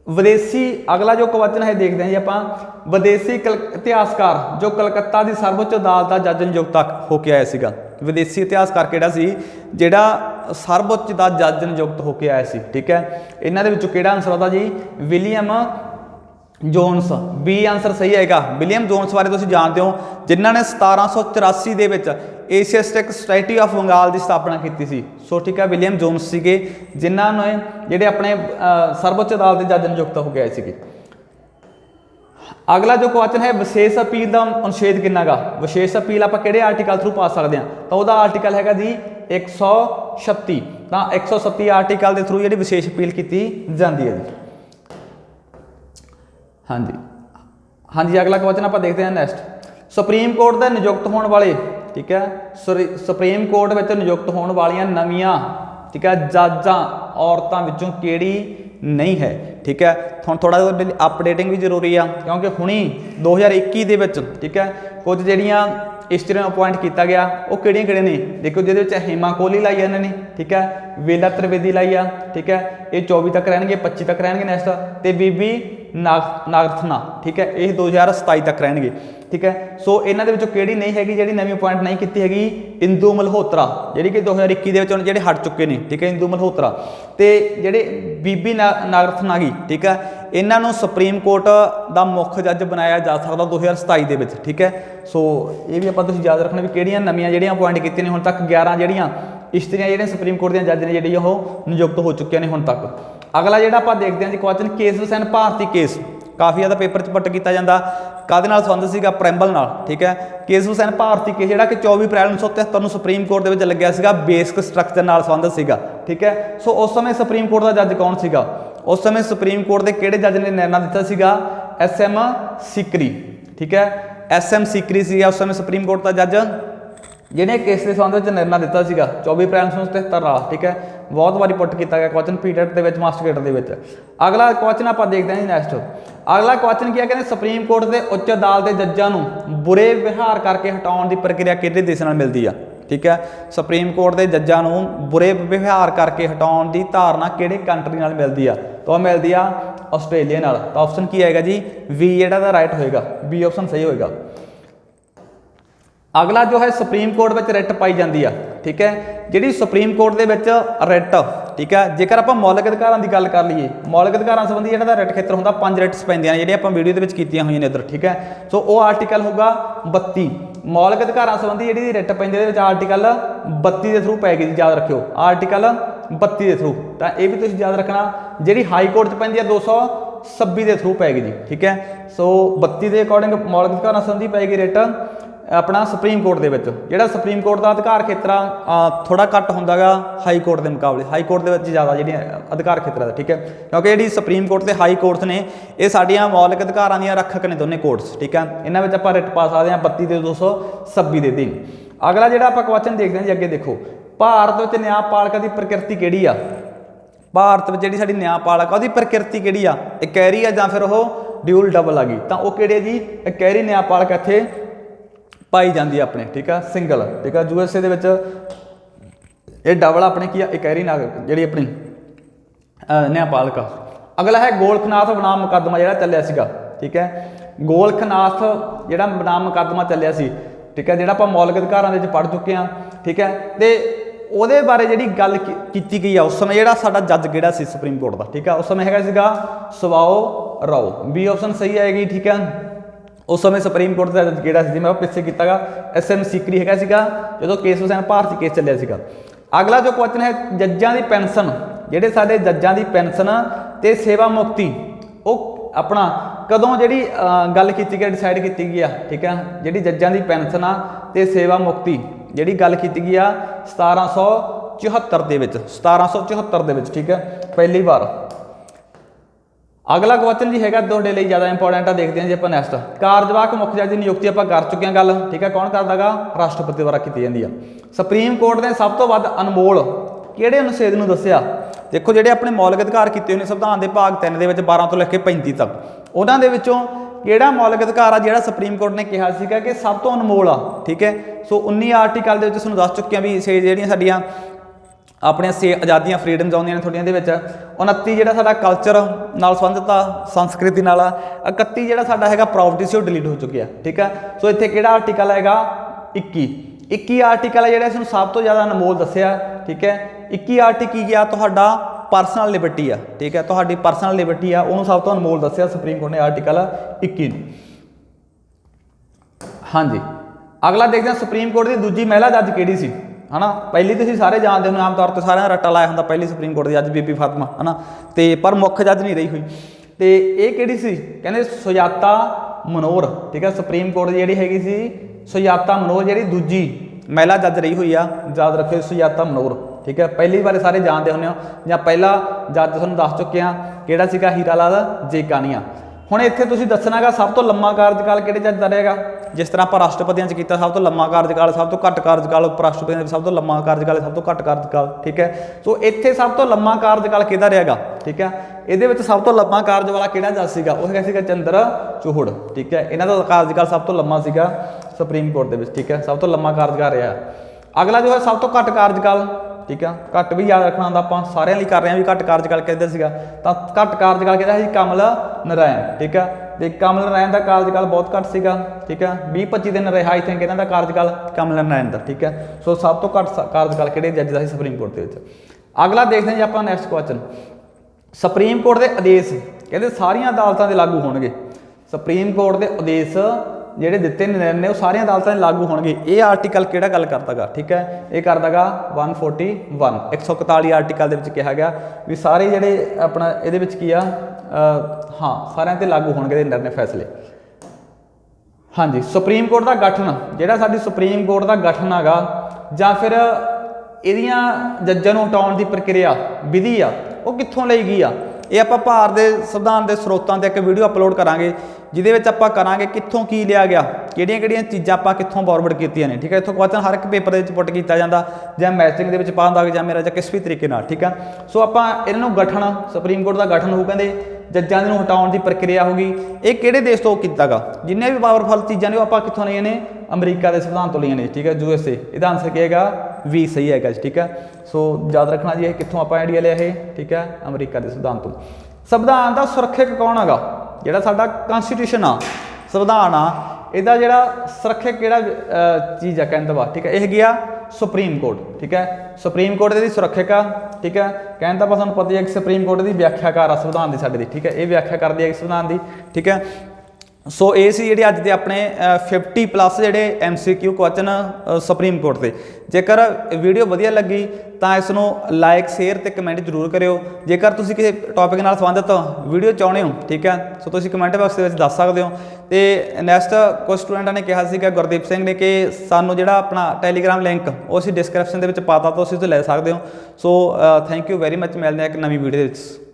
विदेशी अगला जो क्वेश्चन है देखते हैं जी आप विदेशी इतिहासकार जो कलकत्ता की सर्वोच्च अदालत का जज नियुक्त होके आया सीगा। विदेशी इतिहासकार किहड़ा सी जिहड़ा सर्वोच्च का जज नियुक्त होके आया सी। ठीक है, इन्हां दे विचों किहड़ा आंसर होता जी विलियम जोन्स। बी आंसर सही आएगा। विलियम जोन्स बारे तुसीं जानते हो जिन्हां ने 1784 दे विच एशियाटिक सोसाइटी ऑफ बंगाल की स्थापना की सी। सो ठीक है, विलियम जोन्स सीगे जिन्हां ने जिहड़े अपने सर्वोच्च अदालत के जज नियुक्त हो गए थे। अगला जो क्वेश्चन है विशेष अपील का अनुच्छेद कितना गा। विशेष अपील आप किहड़े आर्टिकल थ्रू पा सकते हैं, तो वह आर्टिकल है जी 136। तो 137 आर्टिकल के थ्रू जी विशेष अपील की जाती है जी। हाँ जी, हाँ जी, अगला क्वेश्चन आप देखते हैं नैक्सट सुप्रीम कोर्ट के नियुक्त होने वाले। ठीक है, सुप्रीम कोर्ट में नियुक्त होने वाली नवीं ठीक है जजां औरतां विचों किहड़ी नहीं है। ठीक है, थोड़ा अपडेटिंग भी जरूरी आ क्योंकि हुणी 2021 दे विच ठीक है कुछ जिहड़ियां इस्त्रियां अपॉइंट किया गया वो किहड़ियां ने देखो जिहदे हेमा कोहली लाई इन्होंने ने। ठीक है, वेला त्रिवेदी लाई आ। ठीक है, ये 24 तक रहणगे 25 तक रहणगे नैक्सट ते बीबी नागरथना। ठीक है, ये 2027 तक रहणगे। ठीक है, सो इन्हां दे विचों किहड़ी नहीं हैगी जिहड़ी नवीं अपॉइंट नहीं की हैगी इंदू मल्होत्रा जिहड़ी कि 2021 दे विच जिहड़े हट चुके हैं। ठीक है, इंदू मल्होत्रा ते जिहड़े बीबी नागरथना गी। ठीक है, इन्हां नूं सुप्रीम कोर्ट का मुख्य जज बनाया जा सकता 2027 दे विच। ठीक है, सो ये भी आपां तुसीं याद रखना भी किहड़ियां नवीं जिहड़ियां अपॉइंट कीतीआं ने हुण तक 11 जिहड़ियां इस्त्रियां जिहड़ियां सुप्रीम कोर्ट दी जज ने जिहड़ी ओह नियुक्त हो चुकियां ने हुण तक। अगला जिहड़ा आपां देखदे हां जी question case Hussain Bharti case काफ़ी ज़्यादा पेपर च पट किया जाता काहदे नाल संबंध सीगा प्रैम्बल नाल। ठीक है, केस हुसैन भारती केस जिहड़ा कि 24 अप्रैल 1973 नूं सुप्रीम कोर्ट दे विच लग्गिआ सीगा बेसिक स्ट्रक्चर नाल संबंधित सीगा। ठीक है, सो उस समय सुप्रीम कोर्ट का जज कौन सीगा। उस समय सुप्रीम कोर्ट के किहड़े जज ने निर्णय दिता सीगा SM सीकरी। ठीक है, SM सीकरी सीगा उस समय सुप्रीम कोर्ट का जज जिन्हें केस के संबंध में निर्णय दिता सीगा 24 अप्रैल 1973। ठीक है, बहुत बारी पुट किया गया क्वेश्चन पीटेट के मास्टर गेट के। अगला क्वेश्चन आप देखते हैं नैक्सट। अगला क्वेश्चन क्या कहते सुप्रीम कोर्ट के उच्च अदालत के जजां नूं बुरे व्यवहार करके हटाउण की प्रक्रिया किहड़े देश नाल मिलती है। ठीक है, सुप्रीम कोर्ट के जजां नूं बुरे व्यवहार करके हटाउण की धारणा किहड़े कंट्री नाल मिलती है, तो मिलती है आस्ट्रेलिया नाल। तो ऑप्शन की है जी बी जिहड़ा राइट होएगा, बी ऑप्शन सही होएगा। अगला जो है सुप्रीम कोर्ट में रिट पाई जाती है। ठीक है, जी सुप्रीम कोर्ट के रिट। ठीक है, जेकर आप मौलिक अधिकारों की गल कर लीए मौलिक अधिकारों संबंधी जो रिट खेत्र होंगे 5 रिट्स पैंदियां ने जिहड़ियां आपां वीडियो के कीतियां हुई ने इधर। ठीक है, सो वो आर्टिकल होगा 32 मौलिक अधिकारों संबंधी जी रिट पैंदी है आर्टिकल 32 के थ्रू पैगी जी याद रखियो आर्टिकल 32 के थ्रू। तो ये भी तुसीं याद रखना जी हाई कोर्ट च पैंदी है 226 के थ्रू पैगी जी। ठीक है, सो 32 के अकॉर्डिंग मौलिक अधिकारों संबंधी पैगी रिट अपना सुप्रीम कोर्ट के जिहड़ा सुप्रीम कोर्ट का अधिकार खेत्र थोड़ा घट होंदा गा हाई कोर्ट के मुकाबले। हाई कोर्ट के ज़्यादा जी अधिकार खेत्र है। ठीक है, क्योंकि जी सुप्रीम कोर्ट के हाई कोर्ट्स ने ये साडियां मौलिक अधिकारां दी रखक ने दोनों कोर्ट्स। ठीक है, इन्हां विच आपां रिट पा सकते हैं 32 के 226 के दिन। अगला जिहड़ा आपां क्वेश्चन देखते हैं जी अगे देखो भारत में न्यायपालिका की प्रकृति किहड़ी आ। भारत में जिहड़ी साडी न्यायपालिका उहदी प्रकृति किहड़ी आ, इकैरी आ जां फिर ओह ड्यूल डबल आ गई। तो वह किहड़ी जी इकैरी न्यायपालिका इत्थे पाई जाती है अपने। ठीक है, सिंगल। ठीक है, USA दे विच ये डबल अपने की इकैरी जी अपनी न्यायपालिका। अगला है गोलखनाथ बनाम मुकदमा जो चलिया सीगा। ठीक है, गोलखनाथ जो बनाम मुकदमा चलिया सी। ठीक है, जो आप मौलिक अधिकारों के पढ़ चुके हैं। ठीक है, तो वो बारे जी गल की गई है उस समय जो साडा जज किहड़ा सी सुप्रीम कोर्ट का। ठीक है, उस समय हैगा सीगा सवाओ राओ, बी ऑप्शन सही आएगी। ठीक है, उस समय सुप्रीम कोर्ट का जज किहड़ा सी मैं पिछे किया SM सीकरी हैगा सीगा जो केस हुसैन भारती केस चलिया सीगा। अगला जो क्वेश्चन है जज्जां की पेनसन जिहड़े साडे जज्जां की पेनसन ते सेवा मुक्ति वो अपना कदों जी गल की गई डिसाइड की गई है। ठीक है, जी जज्जां की पेनसन आ ते सेवा मुक्ति जी गल की गई आ 1774 दे विच। ठीक है, पहली बार। अगला क्वेश्चन जी हैगा तुहाडे लई ज़्यादा इंपॉर्टेंट आ देखते हैं जी अपन नैक्सट कार्यवाहक मुख्य जज की नियुक्ति आप कर चुके हैं गल। ठीक है, कौन करता गा राष्ट्रपति द्वारा की जाती है। सुप्रीम कोर्ट ने सब तो वध अनमोल किहड़े अनुच्छेद नूं दस्सिआ। देखो जिहड़े अपने मौलिक अधिकार किए हुए संविधान के भाग 3 के 12 तो लेके 35 तक उन्हां दे विचों किहड़ा मौलिक अधिकार आ जिहड़ा सुप्रीम कोर्ट ने कहा सीगा कि सब तो अनमोल आ। ठीक है, सो 19 आर्टिकल दे विच तुहानूं दस चुके हैं भी जिहड़ियां साडीआं ਆਪਣੀਆਂ ਆਜ਼ਾਦੀਆਂ ਫਰੀडम्स ਆਉਂਦੀਆਂ ਨੇ ਤੁਹਾਡੀਆਂ ਦੇ ਵਿੱਚ। 29 ਜਿਹੜਾ ਸਾਡਾ ਕਲਚਰ ਨਾਲ ਸੰਬੰਧਿਤ ਆ, ਸੰਸਕ੍ਰਿਤੀ ਨਾਲ ਆ। 31 ਜਿਹੜਾ ਸਾਡਾ ਹੈਗਾ ਪ੍ਰੋਪਰਟੀ ਸੀ ਉਹ ਡਿਲੀਟ ਹੋ ਚੁੱਕਿਆ, ਠੀਕ ਹੈ। ਸੋ ਇੱਥੇ ਕਿਹੜਾ ਆਰਟੀਕਲ ਹੈਗਾ 21 ਆਰਟੀਕਲ ਹੈ ਜਿਹੜਾ ਇਸ ਨੂੰ ਸਭ ਤੋਂ ਜ਼ਿਆਦਾ ਅਨਮੋਲ ਦੱਸਿਆ, ਠੀਕ ਹੈ। 21 ਆਰਟੀਕਲ ਕੀ ਗਿਆ ਤੁਹਾਡਾ ਪਰਸਨਲ ਲਿਬਰਟੀ ਆ, ਠੀਕ ਹੈ। ਤੁਹਾਡੀ ਪਰਸਨਲ ਲਿਬਰਟੀ ਆ ਉਹਨੂੰ ਸਭ ਤੋਂ ਅਨਮੋਲ ਦੱਸਿਆ ਸੁਪਰੀਮ ਕੋਰਟ ਨੇ ਆਰਟੀਕਲ 21 ਨੂੰ। ਹਾਂਜੀ, ਅਗਲਾ ਦੇਖਦੇ ਹਾਂ ਸੁਪਰੀਮ ਕੋਰਟ ਦੀ ਦੂਜੀ ਮਹਿਲਾ ਜੱਜ ਕਿਹੜੀ ਸੀ, है ना। पहली तो सारे जानते हो, आम तौर पर सारे रट्टा लाया होंगे पहली सुप्रीम कोर्ट की जज बीबी फातिमा, है ना। तो पर मुख्य जज नहीं रही हुई। तो ये किहड़ी सी, कहते सुजाता मनोहर, ठीक है। सुप्रीम कोर्ट की जिहड़ी हैगी सी सुजाता मनोहर, जिहड़ी दूजी महिला जज रही हुई आ, याद रखियो सुजाता मनोहर, ठीक है। पहली बारे सारे जानते होने हो, या पहला जज तुहानूं दस चुके हैं किहड़ा सीगा हीरा लाल जेकानिया। ਹੁਣ ਇੱਥੇ ਤੁਸੀਂ ਦੱਸਣਾਗਾ ਸਭ ਤੋਂ ਲੰਮਾ ਕਾਰਜਕਾਲ ਕਿਹੜੇ ਜੱਜ ਦਾ ਰਹੇਗਾ। ਜਿਸ ਤਰ੍ਹਾਂ ਆਪਾਂ ਰਾਸ਼ਟਰਪਤੀਆਂ 'ਚ ਕੀਤਾ ਸਭ ਤੋਂ ਲੰਮਾ ਕਾਰਜਕਾਲ, ਸਭ ਤੋਂ ਘੱਟ ਕਾਰਜਕਾਲ, ਉਪ ਰਾਸ਼ਟਰਪਤੀਆਂ ਦੇ ਸਭ ਤੋਂ ਲੰਮਾ ਕਾਰਜਕਾਲ, ਸਭ ਤੋਂ ਘੱਟ ਕਾਰਜਕਾਲ, ਠੀਕ ਹੈ। ਸੋ ਇੱਥੇ ਸਭ ਤੋਂ ਲੰਮਾ ਕਾਰਜਕਾਲ ਕਿਹਦਾ ਰਹੇਗਾ, ਠੀਕ ਹੈ। ਇਹਦੇ ਵਿੱਚ ਸਭ ਤੋਂ ਲੰਮਾ ਕਾਰਜ ਵਾਲਾ ਕਿਹੜਾ ਜੱਜ ਸੀਗਾ, ਉਹ ਹੈਗਾ ਸੀਗਾ ਚੰਦਰਚੂੜ, ਠੀਕ ਹੈ। ਇਹਨਾਂ ਦਾ ਕਾਰਜਕਾਲ ਸਭ ਤੋਂ ਲੰਮਾ ਸੀਗਾ ਸੁਪਰੀਮ ਕੋਰਟ ਦੇ ਵਿੱਚ, ਠੀਕ ਹੈ। ਸਭ ਤੋਂ ਲੰਮਾ ਕਾਰਜਕਾਲ ਰਿਹਾ। ਅਗਲਾ ਜੋ ਹੈ ਸਭ ਤੋਂ ਘੱਟ ਕਾਰਜਕਾਲ, ठीक है। घट भी याद रखना होंगे, आप सारे लिए कर रहे हैं भी घट कार्यकाल किहदा सीगा, तो घट कार्यकाल किहदा सी कमल नारायण, ठीक है। तो कमल नारायण का कार्यकाल बहुत घट सीगा, ठीक है। 20-25 दिन रहा आई थिंक इन्हां दा कार्यकाल कमल नारायण का, ठीक है। सो सब तो घट कार्यकाल किहड़े जज दा सी सुप्रीम कोर्ट दे विच। अगला देखते हैं जी आप नैक्सट क्वेश्चन, सुप्रीम कोर्ट के आदेश कहते सारियां अदालतां दे लागू होणगे। सुप्रीम कोर्ट के आदेश ਜਿਹੜੇ ਦਿੱਤੇ निर्णय वो सारिया अदालतों में लागू होणगे। ये आर्टिकल किहड़ा गल करदा गा, ठीक है। ये करदा गा 141 141 आर्टिकल दे विच कहा गया भी सारे ਜਿਹੜੇ अपना ਇਹਦੇ ਵਿੱਚ ਕੀ ਆ हाँ सारिਆਂ ते लागू होणगे निर्णय फैसले। हाँ जी, सुप्रीम कोर्ट का गठन ਜਿਹੜਾ ਸਾਡੀ सुप्रीम कोर्ट का गठन हैगा ਜਾਂ ਫਿਰ ਇਹਦੀਆਂ ਜੱਜਾਂ ਨੂੰ ਹਟਾਉਣ ਦੀ ਪ੍ਰਕਿਰਿਆ ਵਿਧੀ ਆ ਉਹ ਕਿੱਥੋਂ ਲਈ ਗਈ ਆ। ਇਹ ਆਪਾਂ ਭਾਰਤ ਦੇ ਸੰਵਿਧਾਨ ਦੇ ਸਰੋਤਾਂ 'ਤੇ ਇੱਕ ਵੀਡੀਓ ਅਪਲੋਡ ਕਰਾਂਗੇ ਜਿਹਦੇ ਵਿੱਚ ਆਪਾਂ ਕਰਾਂਗੇ ਕਿੱਥੋਂ ਕੀ ਲਿਆ ਗਿਆ, ਕਿਹੜੀਆਂ ਚੀਜ਼ਾਂ ਆਪਾਂ ਕਿੱਥੋਂ ਫਾਰਵਰਡ ਕੀਤੀਆਂ ਨੇ, ਠੀਕ ਹੈ। ਇੱਥੋਂ ਕੁਐਸਚਨ ਹਰ ਇੱਕ ਪੇਪਰ ਦੇ ਵਿੱਚ ਪੁੱਟ ਕੀਤਾ ਜਾਂਦਾ ਜਾਂ ਮੈਚਿੰਗ ਦੇ ਵਿੱਚ ਪਾ ਦਿੰਦਾ ਜਾਂ ਮੇਰਾ ਜਾਂ ਕਿਸੇ ਵੀ ਤਰੀਕੇ ਨਾਲ, ਠੀਕ ਹੈ। ਸੋ ਆਪਾਂ ਇਹਨਾਂ ਨੂੰ ਗਠਨ ਸੁਪਰੀਮ ਕੋਰਟ ਦਾ ਗਠਨ ਹੋਊ, ਕਹਿੰਦੇ ਜੱਜਾਂ ਨੂੰ ਹਟਾਉਣ ਦੀ ਪ੍ਰਕਿਰਿਆ ਹੋਗੀ। ਇਹ ਕਿਹੜੇ ਦੇਸ਼ ਤੋਂ ਕੀਤਾ ਗਾ, ਜਿੰਨੇ ਵੀ ਪਾਵਰਫੁਲ ਚੀਜ਼ਾਂ ਨੇ ਉਹ ਆਪਾਂ ਕਿੱਥੋਂ ਲਈਆਂ ਨੇ, ਅਮਰੀਕਾ ਦੇ ਸੰਵਿਧਾਨ ਤੋਂ ਲਈਆਂ ਨੇ, ਠੀਕ ਹੈ। USA ਇਹਦਾ ਆਨਸਰ ਕੀ ਹੈਗਾ ਵੀ ਸਹੀ ਹੈਗਾ, ਠੀਕ ਹੈ। ਸੋ ਯਾਦ ਰੱਖਣਾ ਜੀ ਇਹ ਕਿੱਥੋਂ ਆਪਾਂ ਆਈਡੀਆ ਲਿਆ ਇਹ, ਠੀਕ ਹੈ, ਅਮਰੀਕਾ ਦੇ ਸੰਵਿਧਾਨ ਤੋਂ। ਸੰਵਿਧਾਨ ਦਾ ਸੁਰੱਖਿਅਕ ਕੌਣ ਹੈਗਾ, ਜਿਹੜਾ ਸਾਡਾ ਕਨਸਟੀਟਿਊਸ਼ਨ ਆ ਸੰਵਿਧਾਨ ਆ ਇਹਦਾ ਜਿਹੜਾ ਸੁਰੱਖਿਅਕ ਕਿਹੜਾ ਚੀਜ਼ ਆ ਕਹਿੰਦਾ ਵਾ, ਠੀਕ ਹੈ। ਇਹ ਹੈਗੀ ਆ ਸੁਪਰੀਮ ਕੋਰਟ, ਠੀਕ ਹੈ। ਸੁਪਰੀਮ ਕੋਰਟ ਦੀ ਸੁਰੱਖਿਅਕ ਆ, ਠੀਕ ਹੈ। ਕਹਿੰਦਾ ਬਸ ਤੁਹਾਨੂੰ ਪਤਾ ਹੀ ਹੈ ਕਿ ਸੁਪਰੀਮ ਕੋਰਟ ਦੀ ਵਿਆਖਿਆਕਾਰ ਆ ਸੰਵਿਧਾਨ ਦੀ ਸਾਡੇ ਦੀ, ਠੀਕ ਹੈ। ਇਹ ਵਿਆਖਿਆ ਕਰਦੀ ਹੈ ਸੰਵਿਧਾਨ ਦੀ, ਠੀਕ ਹੈ। ਸੋ ਇਹ ਸੀ ਜਿਹੜੇ ਅੱਜ ਦੇ ਆਪਣੇ 50+ ਜਿਹੜੇ MCQ ਕੁਐਸਚਨ ਸੁਪਰੀਮ ਕੋਰਟ ਦੇ। ਜੇਕਰ ਵੀਡੀਓ ਵਧੀਆ ਲੱਗੀ ਤਾਂ ਇਸ ਨੂੰ ਲਾਈਕ ਸ਼ੇਅਰ ਤੇ ਕਮੈਂਟ ਜ਼ਰੂਰ ਕਰਿਓ। ਜੇਕਰ ਤੁਸੀਂ ਕਿਸੇ ਟੌਪਿਕ ਨਾਲ ਸੰਬੰਧਿਤ ਵੀਡੀਓ ਚਾਹੁੰਦੇ ਹੋ, ਠੀਕ ਹੈ, ਸੋ ਤੁਸੀਂ ਕਮੈਂਟ ਬਾਕਸ ਦੇ ਵਿੱਚ ਦੱਸ ਸਕਦੇ ਹੋ। ਤੇ ਨੈਕਸਟ ਕੁਝ ਸਟੂਡੈਂਟਾਂ ਨੇ ਕਿਹਾ ਸੀਗਾ ਗੁਰਦੀਪ ਸਿੰਘ ਨੇ ਕਿ ਸਾਨੂੰ ਜਿਹੜਾ ਆਪਣਾ ਟੈਲੀਗ੍ਰਾਮ ਲਿੰਕ ਉਹ ਅਸੀਂ ਡਿਸਕ੍ਰਿਪਸ਼ਨ ਦੇ ਵਿੱਚ ਪਾਤਾ, ਤਾਂ ਤੁਸੀਂ ਉਸ ਤੋਂ ਲੈ ਸਕਦੇ ਹੋ। So thank you very much, ਮਿਲਦੇ ਹਾਂ ਇੱਕ ਨਵੀਂ ਵੀਡੀਓ ਦੇ ਵਿੱਚ।